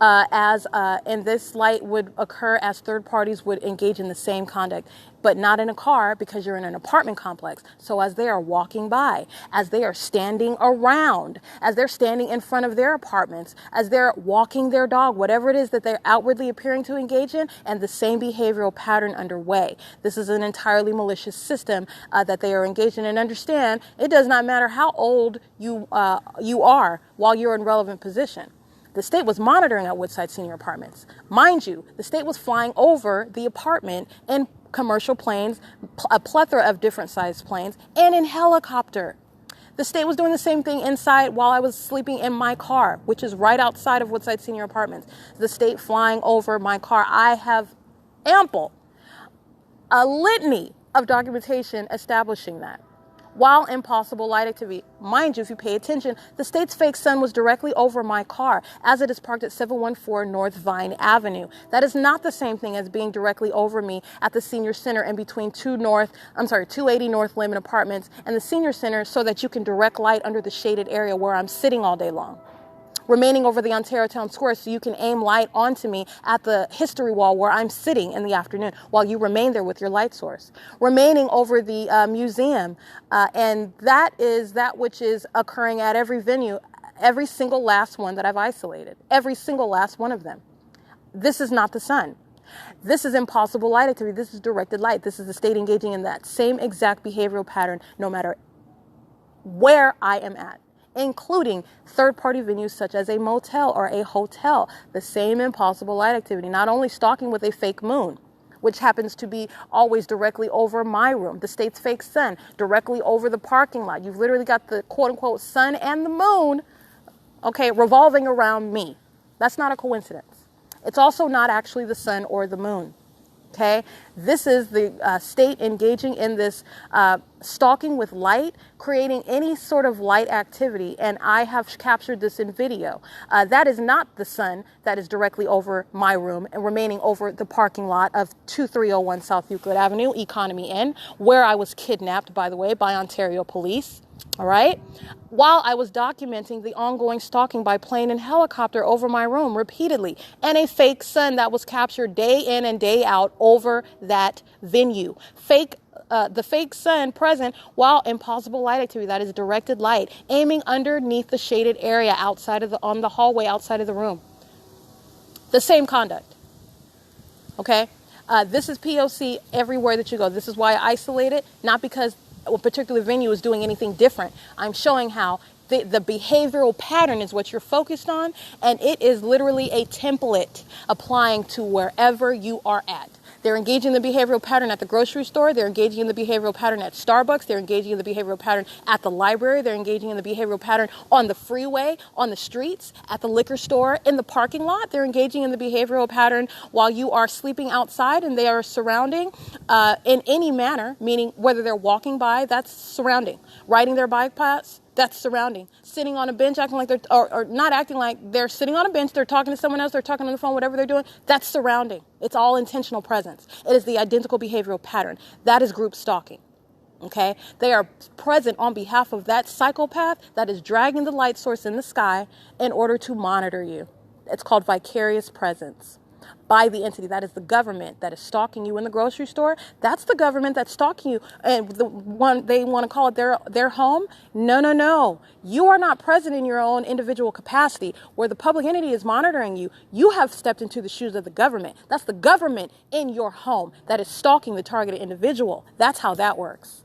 and this light would occur as third parties would engage in the same conduct, but not in a car because you're in an apartment complex. So as they are walking by, as they are standing around, as they're standing in front of their apartments, as they're walking their dog, whatever it is that they're outwardly appearing to engage in, and the same behavioral pattern underway. This is an entirely malicious system that they are engaged in. And understand, it does not matter how old you are while you're in relevant position. The state was monitoring at Woodside Senior Apartments. Mind you, the state was flying over the apartment in commercial planes, a plethora of different sized planes, and in helicopter. The state was doing the same thing inside while I was sleeping in my car, which is right outside of Woodside Senior Apartments. The state flying over my car. I have a litany of documentation establishing that. While impossible light activity. Mind you, if you pay attention, the state's fake sun was directly over my car as it is parked at 714 North Vine Avenue. That is not the same thing as being directly over me at the Senior Center in between 280 North Lemon Apartments and the Senior Center, so that you can direct light under the shaded area where I'm sitting all day long. Remaining over the Ontario Town Square so you can aim light onto me at the history wall where I'm sitting in the afternoon while you remain there with your light source. Remaining over the museum, and that is that which is occurring at every venue, every single last one that I've isolated, every single last one of them. This is not the sun. This is impossible light activity. This is directed light. This is the state engaging in that same exact behavioral pattern no matter where I am at, including third-party venues such as a motel or a hotel. The same impossible light activity, not only stalking with a fake moon, which happens to be always directly over my room, the state's fake sun, directly over the parking lot. You've literally got the quote-unquote sun and the moon, revolving around me. That's not a coincidence. It's also not actually the sun or the moon. Okay, this is the state engaging in this stalking with light, creating any sort of light activity, and I have captured this in video. That is not the sun that is directly over my room and remaining over the parking lot of 2301 South Euclid Avenue, Economy Inn, where I was kidnapped, by the way, by Ontario police. All right, while I was documenting the ongoing stalking by plane and helicopter over my room repeatedly, and a fake sun that was captured day in and day out over that venue. The fake sun present while impossible light activity, that is directed light, aiming underneath the shaded area on the hallway outside of the room. The same conduct. Okay, this is P.O.C. everywhere that you go. This is why I isolate it, not because a particular venue is doing anything different. I'm showing how the behavioral pattern is what you're focused on, and it is literally a template applying to wherever you are at. They're engaging in the behavioral pattern at the grocery store. They're engaging in the behavioral pattern at Starbucks. They're engaging in the behavioral pattern at the library. They're engaging in the behavioral pattern on the freeway, on the streets, at the liquor store, in the parking lot. They're engaging in the behavioral pattern while you are sleeping outside and they are surrounding in any manner, meaning whether they're walking by, that's surrounding. Riding their bike paths, that's surrounding. Sitting on a bench, acting like or not acting like they're sitting on a bench, they're talking to someone else, they're talking on the phone, whatever they're doing, that's surrounding. It's all intentional presence. It is the identical behavioral pattern. That is group stalking. Okay? They are present on behalf of that psychopath that is dragging the light source in the sky in order to monitor you. It's called vicarious presence. By the entity, that is the government that is stalking you in the grocery store. That's the government that's stalking you, and the one they want to call it their home. No. You are not present in your own individual capacity. Where the public entity is monitoring you, you have stepped into the shoes of the government. That's the government in your home that is stalking the targeted individual. That's how that works.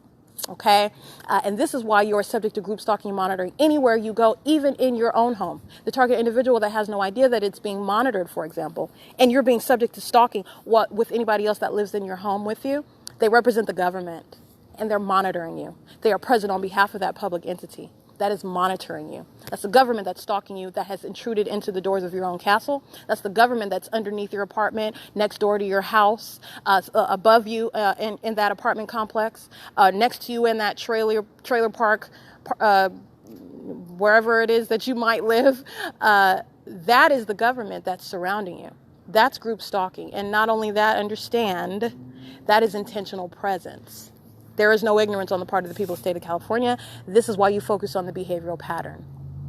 Okay, and this is why you are subject to group stalking and monitoring anywhere you go, even in your own home. The target individual that has no idea that it's being monitored, for example, and you're being subject to stalking with anybody else that lives in your home with you, they represent the government and they're monitoring you. They are present on behalf of that public entity that is monitoring you. That's the government that's stalking you, that has intruded into the doors of your own castle. That's the government that's underneath your apartment, next door to your house, above you in that apartment complex, next to you in that trailer park, wherever it is that you might live. That is the government that's surrounding you. That's group stalking. And not only that, understand that is intentional presence. There is no ignorance on the part of the people of the state of California. This is why you focus on the behavioral pattern.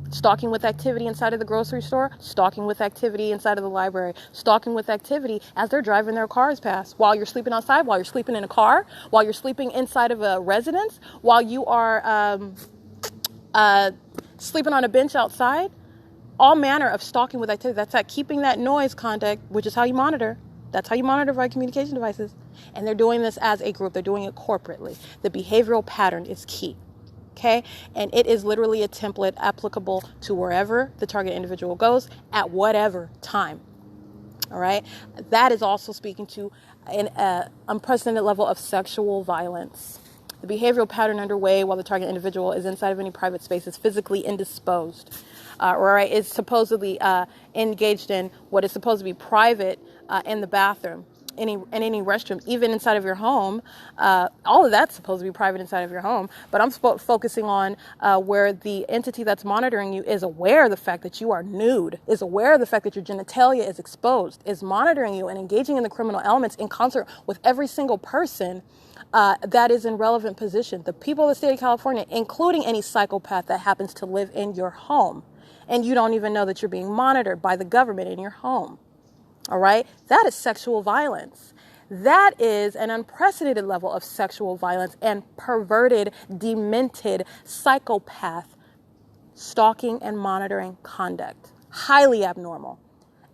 Stalking with activity inside of the grocery store, stalking with activity inside of the library, stalking with activity as they're driving their cars past, while you're sleeping outside, while you're sleeping in a car, while you're sleeping inside of a residence, while you are sleeping on a bench outside. All manner of stalking with activity. That's like keeping that noise contact, which is how you monitor. That's how you monitor via communication devices. And they're doing this as a group. They're doing it corporately. The behavioral pattern is key. Okay? And it is literally a template applicable to wherever the target individual goes at whatever time. All right? That is also speaking to an unprecedented level of sexual violence. The behavioral pattern underway while the target individual is inside of any private space is physically indisposed. Is supposedly engaged in what is supposed to be private in the bathroom, in any restroom, even inside of your home. All of that's supposed to be private inside of your home. But I'm focusing on where the entity that's monitoring you is aware of the fact that you are nude, is aware of the fact that your genitalia is exposed, is monitoring you and engaging in the criminal elements in concert with every single person that is in relevant position. The people of the state of California, including any psychopath that happens to live in your home. And you don't even know that you're being monitored by the government in your home. All right? That is sexual violence. That is an unprecedented level of sexual violence and perverted, demented psychopath stalking and monitoring conduct. Highly abnormal.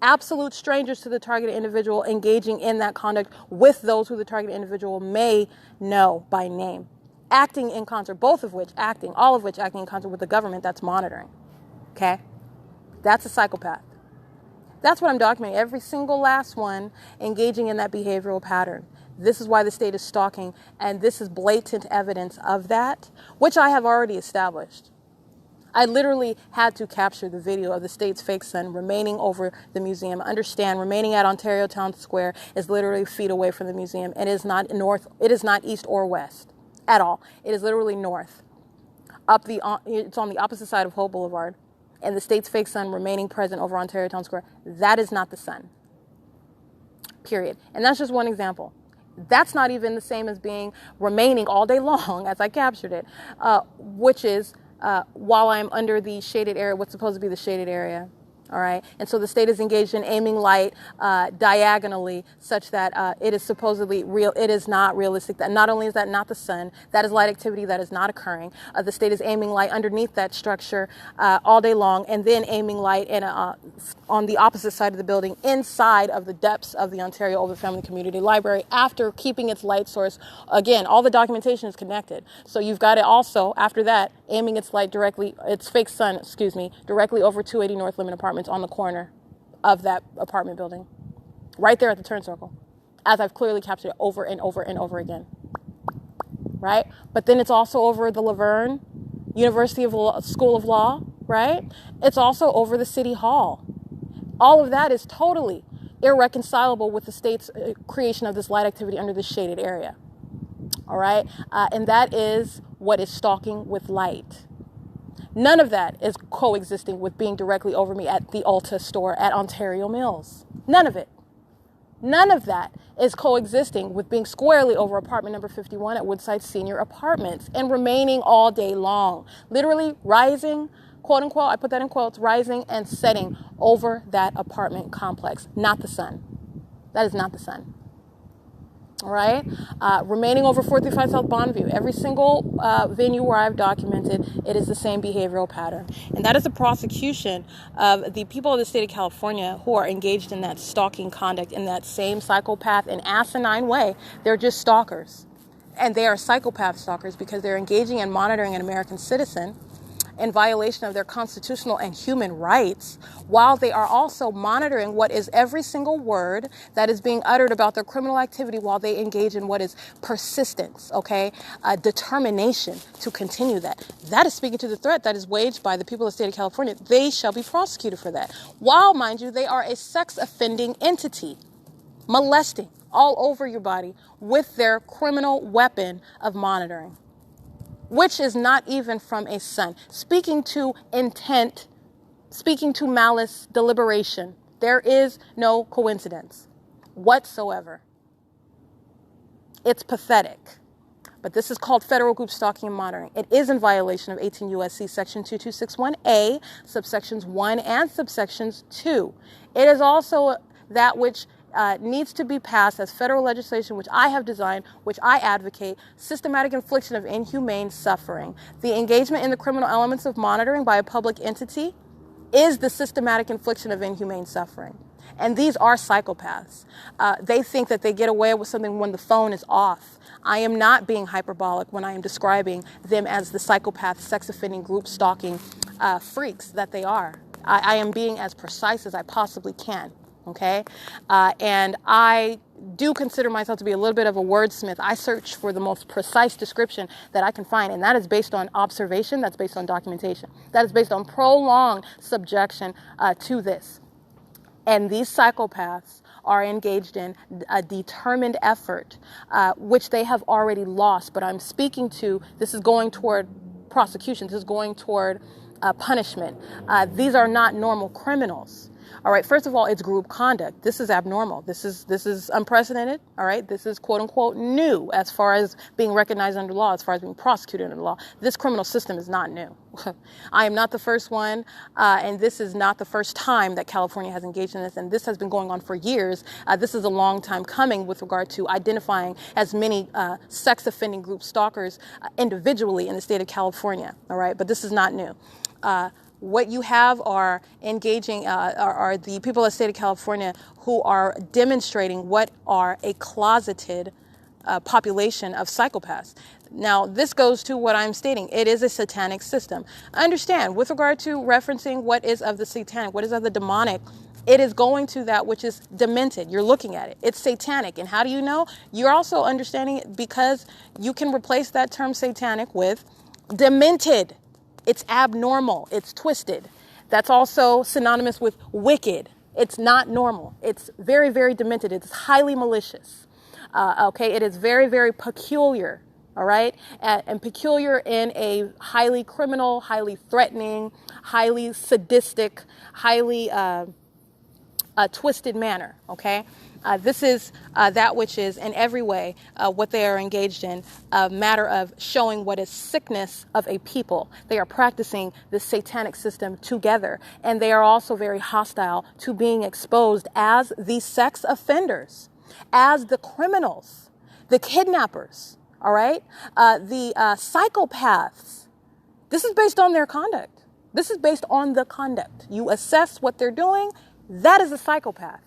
Absolute strangers to the targeted individual engaging in that conduct with those who the targeted individual may know by name. Acting in concert, all of which acting in concert with the government that's monitoring. Okay? That's a psychopath. That's what I'm documenting. Every single last one engaging in that behavioral pattern. This is why the state is stalking, and this is blatant evidence of that, which I have already established. I literally had to capture the video of the state's fake sun remaining over the museum. Understand, remaining at Ontario Town Square is literally feet away from the museum. It is not north, it is not east or west at all. It is literally north. It's on the opposite side of Holt Boulevard. And the state's fake sun remaining present over Ontario Town Square, that is not the sun. Period. And that's just one example. That's not even the same as being remaining all day long, as I captured it, which is while I'm under the shaded area, what's supposed to be the shaded area. All right. And so the state is engaged in aiming light diagonally such that it is supposedly real. It is not realistic. That not only is that not the sun, that is light activity that is not occurring. The state is aiming light underneath that structure all day long, and then aiming light on the opposite side of the building inside of the depths of the Ontario OVITT Family Community Library after keeping its light source. Again, all the documentation is connected. So you've got it also, after that, aiming its light directly, its fake sun, directly over 280 North Limit Apartments on the corner of that apartment building. Right there at the turn circle. As I've clearly captured it over and over and over again. Right? But then it's also over the Laverne University of Law, School of Law, right? It's also over the City Hall. All of that is totally irreconcilable with the state's creation of this light activity under this shaded area. All right? And that is what is stalking with light. None of that is coexisting with being directly over me at the Ulta store at Ontario Mills. None of it. None of that is coexisting with being squarely over apartment number 51 at Woodside Senior Apartments and remaining all day long. Literally rising, quote unquote, I put that in quotes, rising and setting over that apartment complex. Not the sun. That is not the sun. All right. Remaining over 435 South Bonneview. Every single venue where I've documented, it is the same behavioral pattern. And that is the prosecution of the people of the state of California who are engaged in that stalking conduct in that same psychopath and asinine way. They're just stalkers. And they are psychopath stalkers because they're engaging in monitoring an American citizen in violation of their constitutional and human rights, while they are also monitoring what is every single word that is being uttered about their criminal activity while they engage in what is persistence, okay? Determination to continue that. That is speaking to the threat that is waged by the people of the state of California. They shall be prosecuted for that. While, mind you, they are a sex offending entity, molesting all over your body with their criminal weapon of monitoring, which is not even from a son. Speaking to intent, speaking to malice, deliberation. There is no coincidence whatsoever. It's pathetic. But this is called federal group stalking and monitoring. It is in violation of 18 U.S.C. section 2261A, subsections 1 and subsections 2. It is also that which needs to be passed as federal legislation, which I have designed, which I advocate: systematic infliction of inhumane suffering. The engagement in the criminal elements of monitoring by a public entity is the systematic infliction of inhumane suffering. And these are psychopaths. They think that they get away with something when the phone is off. I am not being hyperbolic when I am describing them as the psychopath, sex offending, group stalking freaks that they are. I am being as precise as I possibly can. Okay. And I do consider myself to be a little bit of a wordsmith. I search for the most precise description that I can find. And that is based on observation. That's based on documentation. That is based on prolonged subjection to this. And these psychopaths are engaged in a determined effort, which they have already lost. But I'm speaking to, this is going toward prosecution. This is going toward punishment. These are not normal criminals. All right. First of all, it's group conduct. This is abnormal. This is unprecedented. All right. This is quote unquote new as far as being recognized under law, as far as being prosecuted under law. This criminal system is not new. I am not the first one. And this is not the first time that California has engaged in this. And this has been going on for years. This is a long time coming with regard to identifying as many sex offending group stalkers individually in the state of California. All right. But this is not new. What you have are engaging, are the people of the state of California who are demonstrating what are a closeted population of psychopaths. Now, this goes to what I'm stating. It is a satanic system. Understand, with regard to referencing what is of the satanic, what is of the demonic, it is going to that which is demented. You're looking at it. It's satanic. And how do you know? You're also understanding it because you can replace that term satanic with demented. It's abnormal. It's twisted. That's also synonymous with wicked. It's not normal. It's very, very demented. It's highly malicious. Okay. It is very, very peculiar. All right. And peculiar in a highly criminal, highly threatening, highly sadistic, highly twisted manner. Okay. This is that which is in every way what they are engaged in, a matter of showing what is sickness of a people. They are practicing this satanic system together, and they are also very hostile to being exposed as the sex offenders, as the criminals, the kidnappers, all right, the psychopaths. This is based on their conduct. This is based on the conduct. You assess what they're doing. That is a psychopath.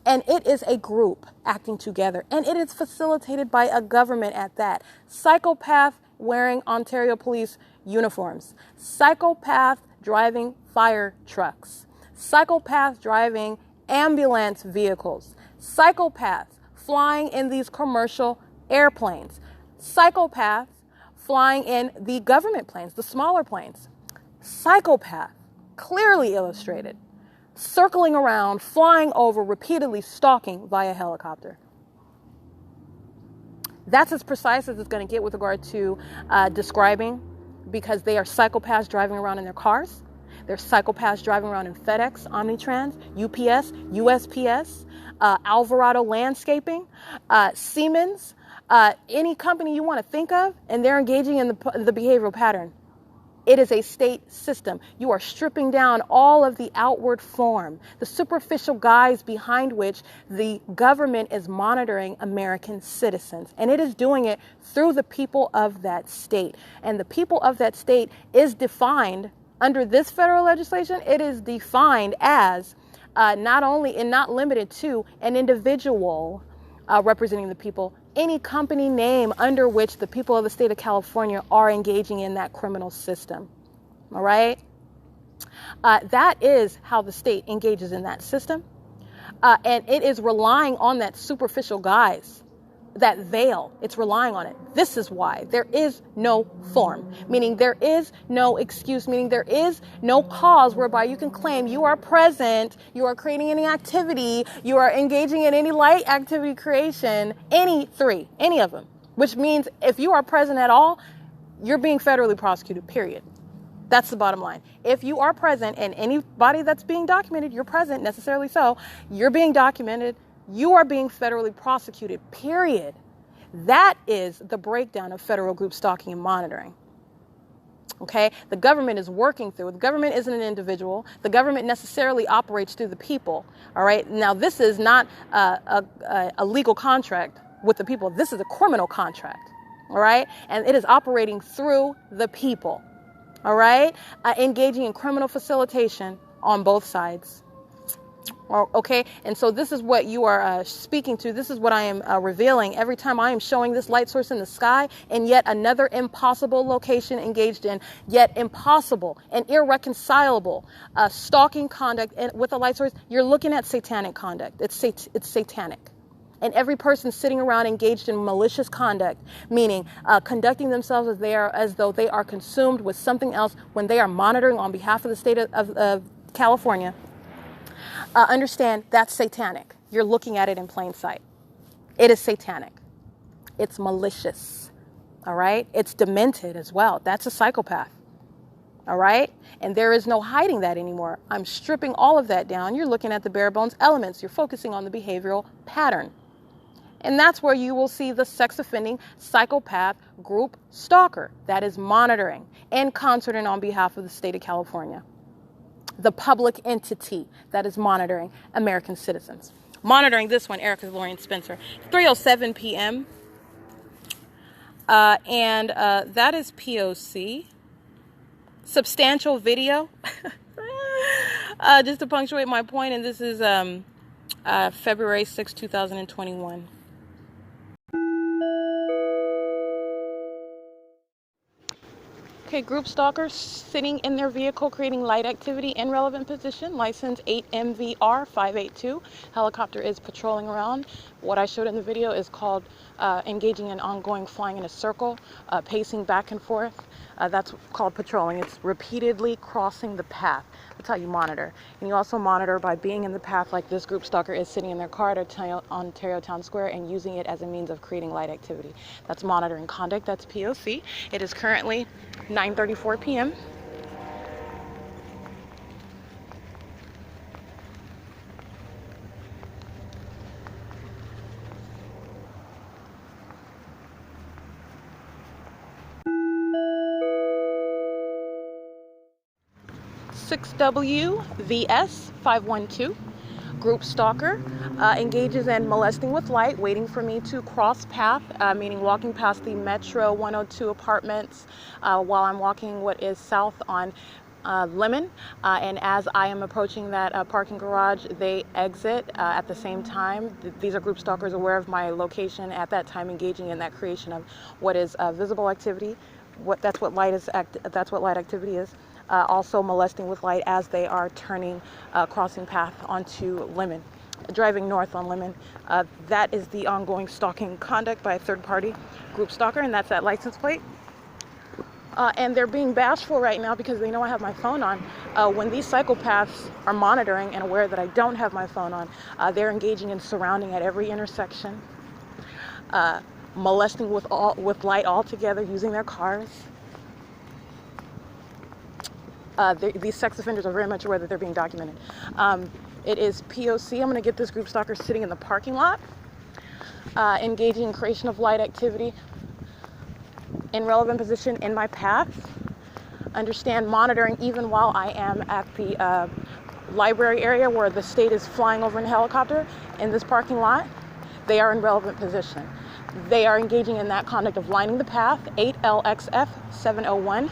And it is a group acting together. And it is facilitated by a government at that. Psychopath wearing Ontario police uniforms. Psychopath driving fire trucks. Psychopath driving ambulance vehicles. Psychopaths flying in these commercial airplanes. Psychopaths flying in the government planes, the smaller planes. Psychopath, clearly illustrated. Circling around, flying over, repeatedly stalking via helicopter. That's as precise as it's going to get with regard to describing, because they are psychopaths driving around in their cars. They're psychopaths driving around in FedEx, Omnitrans, UPS, USPS, Alvarado Landscaping, Siemens, any company you want to think of, and they're engaging in the behavioral pattern. It is a state system. You are stripping down all of the outward form, the superficial guise behind which the government is monitoring American citizens. And it is doing it through the people of that state. And the people of that state is defined under this federal legislation. It is defined as not only and not limited to an individual representing the people any company name under which the people of the state of California are engaging in that criminal system. All right? That is how the state engages in that system. And it is relying on that superficial guise, that veil. It's relying on it. This is why there is no form, meaning there is no excuse, meaning there is no cause whereby you can claim you are present, you are creating any activity, you are engaging in any light activity creation, any of them, which means if you are present at all, you're being federally prosecuted, period. That's the bottom line. If you are present, and anybody that's being documented, you're present, necessarily so, you're being documented, you are being federally prosecuted, period. That is the breakdown of federal group stalking and monitoring. Okay? The government is working through it. The government isn't an individual. The government necessarily operates through the people. All right? Now, this is not a legal contract with the people. This is a criminal contract. All right? And it is operating through the people. All right? Engaging in criminal facilitation on both sides. Okay, and so this is what you are speaking to. This is what I am revealing every time I am showing this light source in the sky, and yet another impossible location engaged in, yet impossible and irreconcilable stalking conduct with a light source. You're looking at satanic conduct. It's satanic. And every person sitting around engaged in malicious conduct, meaning conducting themselves as though they are consumed with something else when they are monitoring on behalf of the state of California. Understand that's satanic. You're looking at it in plain sight. It is satanic. It's malicious. All right? It's demented as well. That's a psychopath. All right? And there is no hiding that anymore. I'm stripping all of that down. You're looking at the bare bones elements. You're focusing on the behavioral pattern. And that's where you will see the sex offending psychopath group stalker that is monitoring in concert and on behalf of the state of California. The public entity that is monitoring American citizens. Monitoring this one, Erica Lorian Spencer, 3:07 p.m. And that is P.O.C. Substantial video. Just to punctuate my point, and this is February 6, 2021. Okay, group stalkers sitting in their vehicle creating light activity in relevant position, license 8MVR 582. Helicopter is patrolling around. What I showed in the video is called engaging in ongoing flying in a circle, pacing back and forth. That's called patrolling. It's repeatedly crossing the path. That's how you monitor. And you also monitor by being in the path like this group stalker is sitting in their car at Ontario Town Square and using it as a means of creating light activity. That's monitoring conduct. That's P.O.C. It is currently 9:34 p.m. WVS 512 group stalker engages in molesting with light, waiting for me to cross path, meaning walking past the Metro 102 apartments while I'm walking what is south on Lemon, and as I am approaching that parking garage, they exit at the same time. These are group stalkers aware of my location at that time, engaging in that creation of what is visible activity. That's what light activity is. Also molesting with light as they are turning, crossing path onto Lemon, driving north on Lemon. That is the ongoing stalking conduct by a third-party group stalker, and that's that license plate. And they're being bashful right now because they know I have my phone on. When these psychopaths are monitoring and aware that I don't have my phone on, they're engaging in surrounding at every intersection, molesting with light altogether, using their cars. These sex offenders are very much aware that they're being documented. It is P.O.C. I'm going to get this group stalker sitting in the parking lot, engaging in creation of light activity in relevant position in my path. Understand monitoring even while I am at the library area where the state is flying over in a helicopter in this parking lot. They are in relevant position. They are engaging in that conduct of lining the path, 8LXF 701.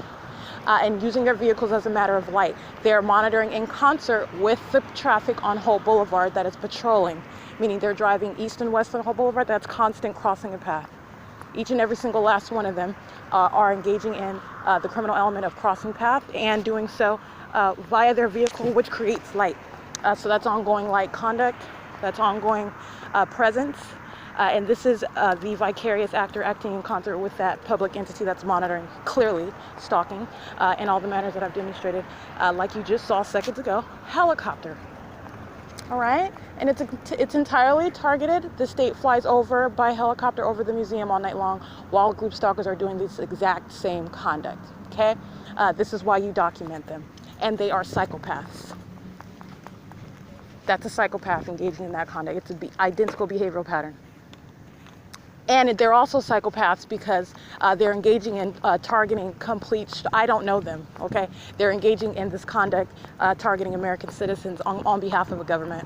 And using their vehicles as a matter of light. They are monitoring in concert with the traffic on HOLT Boulevard that is patrolling, meaning they're driving east and west on Holt Boulevard. That's constant crossing a path. Each and every single last one of them are engaging in the criminal element of crossing path and doing so via their vehicle, which creates light. So that's ongoing light conduct, that's ongoing presence, and this is the vicarious actor acting in concert with that public entity that's monitoring, clearly stalking, in all the manners that I've demonstrated, like you just saw seconds ago, helicopter. All right, and it's entirely targeted. The state flies over by helicopter over the museum all night long while group stalkers are doing this exact same conduct, okay? This is why you document them, and they are psychopaths. That's a psychopath engaging in that conduct. It's an identical behavioral pattern. And they're also psychopaths because they're engaging in targeting I don't know them, okay? They're engaging in this conduct, targeting American citizens on behalf of a government.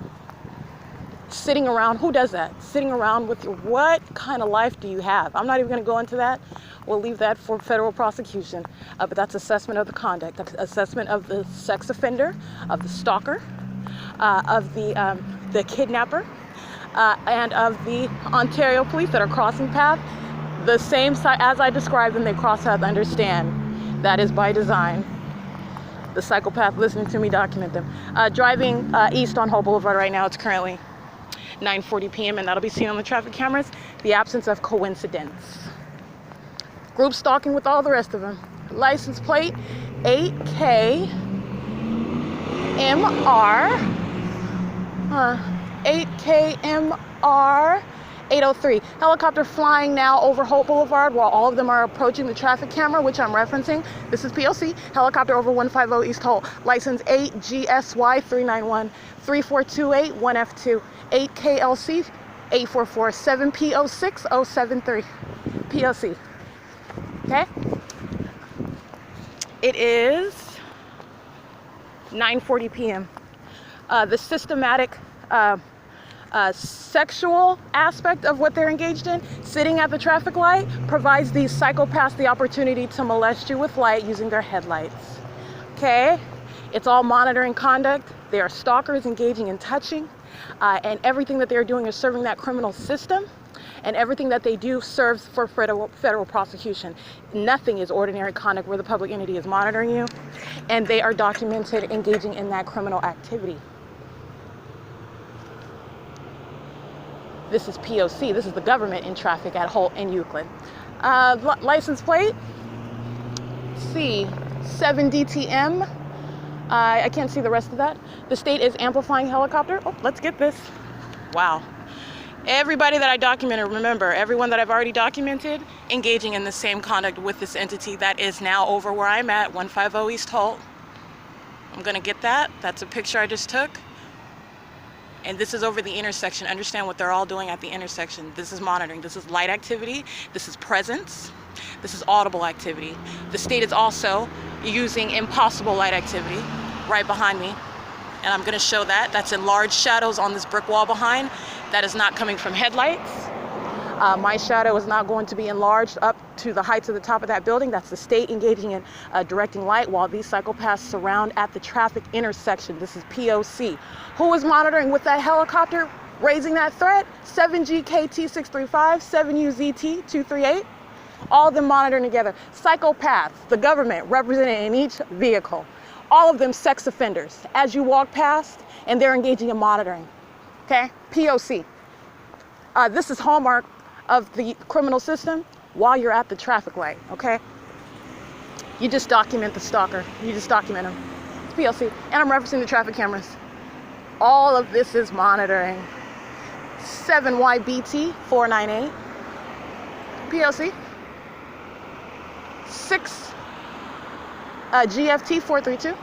Sitting around, who does that? Sitting around with what kind of life do you have? I'm not even gonna go into that. We'll leave that for federal prosecution. But that's assessment of the conduct, that's assessment of the sex offender, of the stalker, of the kidnapper, and of the Ontario police that are crossing path. The same side as I described them, they cross path. Understand that is by design. The psychopath listening to me document them. Driving east on Holt Boulevard right now. It's currently 9:40 p.m. and that'll be seen on the traffic cameras. The absence of coincidence. Group stalking with all the rest of them. License plate 8KMR 803. Helicopter flying now over Holt Boulevard while all of them are approaching the traffic camera, which I'm referencing. This is P.O.C. Helicopter over 150 East Holt. License 8GSY 391 3428 1F2 8KLC 844 7P06 073. P.O.C. Okay? It is 9:40 p.m. The systematic sexual aspect of what they're engaged in, sitting at the traffic light, provides these psychopaths the opportunity to molest you with light using their headlights. Okay? It's all monitoring conduct. They are stalkers engaging in touching, and everything that they're doing is serving that criminal system, and everything that they do serves for federal prosecution. Nothing is ordinary conduct where the public entity is monitoring you, and they are documented engaging in that criminal activity. This is P.O.C. This is the government in traffic at Holt and Euclid. License plate C7DTM. I can't see the rest of that. The state is amplifying helicopter. Oh, let's get this. Wow. Everybody that I documented, remember, everyone that I've already documented, engaging in the same conduct with this entity that is now over where I'm at, 150 East Holt. I'm gonna get that. That's a picture I just took. And this is over the intersection. Understand what they're all doing at the intersection. This is monitoring. This is light activity. This is presence. This is audible activity. The state is also using impossible light activity right behind me. And I'm gonna show that. That's in large shadows on this brick wall behind. That is not coming from headlights. My shadow is not going to be enlarged up to the heights of the top of that building. That's the state engaging in directing light while these psychopaths surround at the traffic intersection. This is P.O.C. Who is monitoring with that helicopter, raising that threat? 7GKT635, 7UZT238. All of them monitoring together. Psychopaths, the government represented in each vehicle. All of them sex offenders as you walk past, and they're engaging in monitoring. Okay, P.O.C. This is hallmark of the criminal system while you're at the traffic light, okay? You just document the stalker. You just document him. It's P.O.C. And I'm referencing the traffic cameras. All of this is monitoring. 7YBT 498. P.O.C. 6 GFT 432.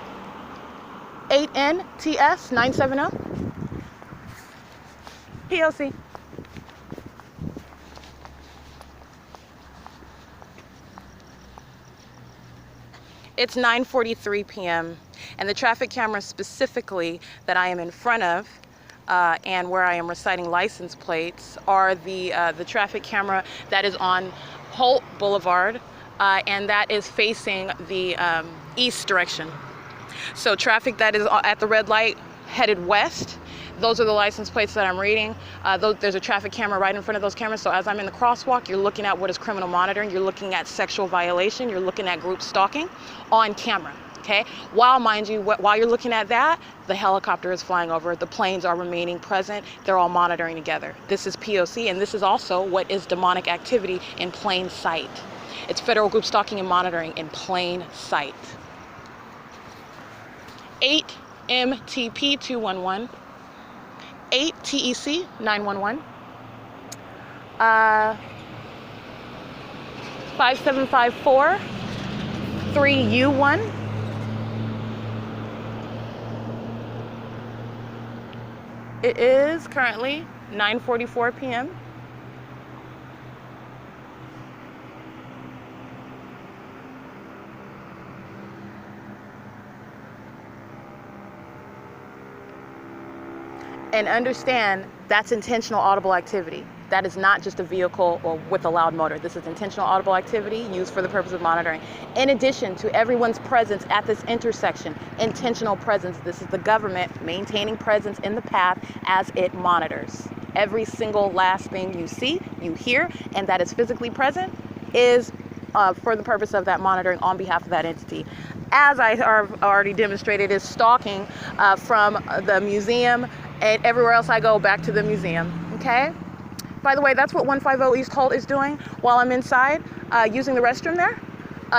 8NTS 970. P.O.C. It's 9:43 p.m. and the traffic cameras specifically that I am in front of and where I am reciting license plates are the traffic camera that is on Holt Boulevard and that is facing the east direction. So traffic that is at the red light headed west, Those are the license plates that I'm reading. There's a traffic camera right in front of those cameras. So as I'm in the crosswalk, you're looking at what is criminal monitoring. You're looking at sexual violation. You're looking at group stalking on camera. Okay. While, mind you, while you're looking at that, the helicopter is flying over. The planes are remaining present. They're all monitoring together. This is P.O.C. and this is also what is demonic activity in plain sight. It's federal group stalking and monitoring in plain sight. 8 MTP 211. 8 TEC 911. 5754 3U1. It is currently 9:44 p.m. And understand that's intentional audible activity. That is not just a vehicle or with a loud motor. This is intentional audible activity used for the purpose of monitoring. In addition to everyone's presence at this intersection, intentional presence. This is the government maintaining presence in the path as it monitors. Every single last thing you see, you hear, and that is physically present is for the purpose of that monitoring on behalf of that entity. As I already demonstrated, is stalking from the museum and everywhere else I go back to the museum, okay? By the way, that's what 150 East HOLT is doing while I'm inside using the restroom there.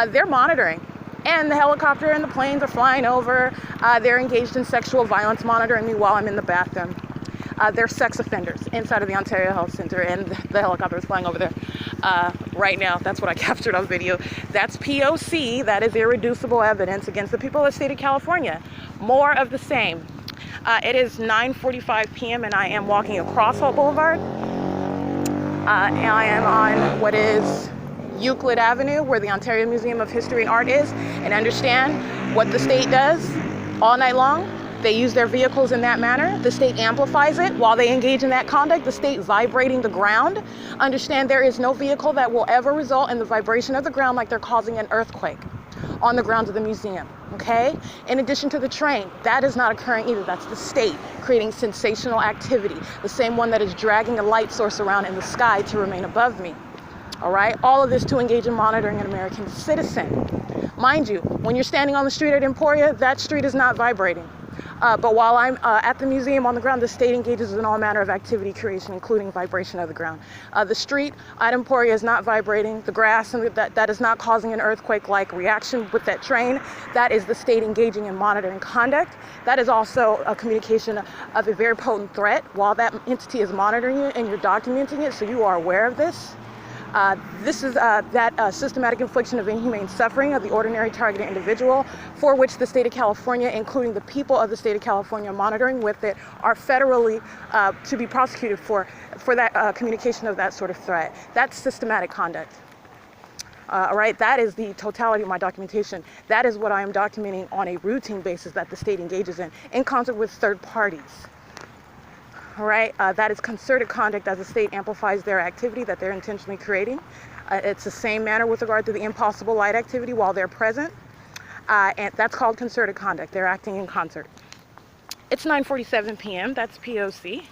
They're monitoring. And the helicopter and the planes are flying over. They're engaged in sexual violence monitoring me while I'm in the bathroom. They're sex offenders inside of the Ontario Health Center, and the helicopter is flying over there right now. That's what I captured on video. That's P.O.C. That is irreducible evidence against the people of the state of California. More of the same. It is 9:45 p.m. and I am walking across Holt Boulevard. I am on what is Euclid Avenue, where the Ontario Museum of History and Art is, and understand what the state does all night long. They use their vehicles in that manner. The state amplifies it while they engage in that conduct, the state vibrating the ground. Understand there is no vehicle that will ever result in the vibration of the ground like they're causing an earthquake on the grounds of the museum, okay? In addition to the train, that is not occurring either. That's the state creating sensational activity, the same one that is dragging a light source around in the sky to remain above me, all right? All of this to engage in monitoring an American citizen. Mind you, when you're standing on the street at Emporia, that street is not vibrating. But while I'm at the museum on the ground, the state engages in all manner of activity creation, including vibration of the ground. The street at Emporia is not vibrating. The grass, and that is not causing an earthquake-like reaction with that train. That is the state engaging in monitoring conduct. That is also a communication of a very potent threat while that entity is monitoring you and you're documenting it, so you are aware of this. This is that systematic infliction of inhumane suffering of the ordinary targeted individual, for which the state of California, including the people of the state of California monitoring with it, are federally to be prosecuted for that communication of that sort of threat. That's systematic conduct. All right, that is the totality of my documentation. That is what I am documenting on a routine basis that the state engages in concert with third parties. All right, that is concerted conduct as the state amplifies their activity that they're intentionally creating. It's the same manner with regard to the impossible light activity while they're present. And that's called concerted conduct. They're acting in concert. It's 9:47 p.m. That's P.O.C.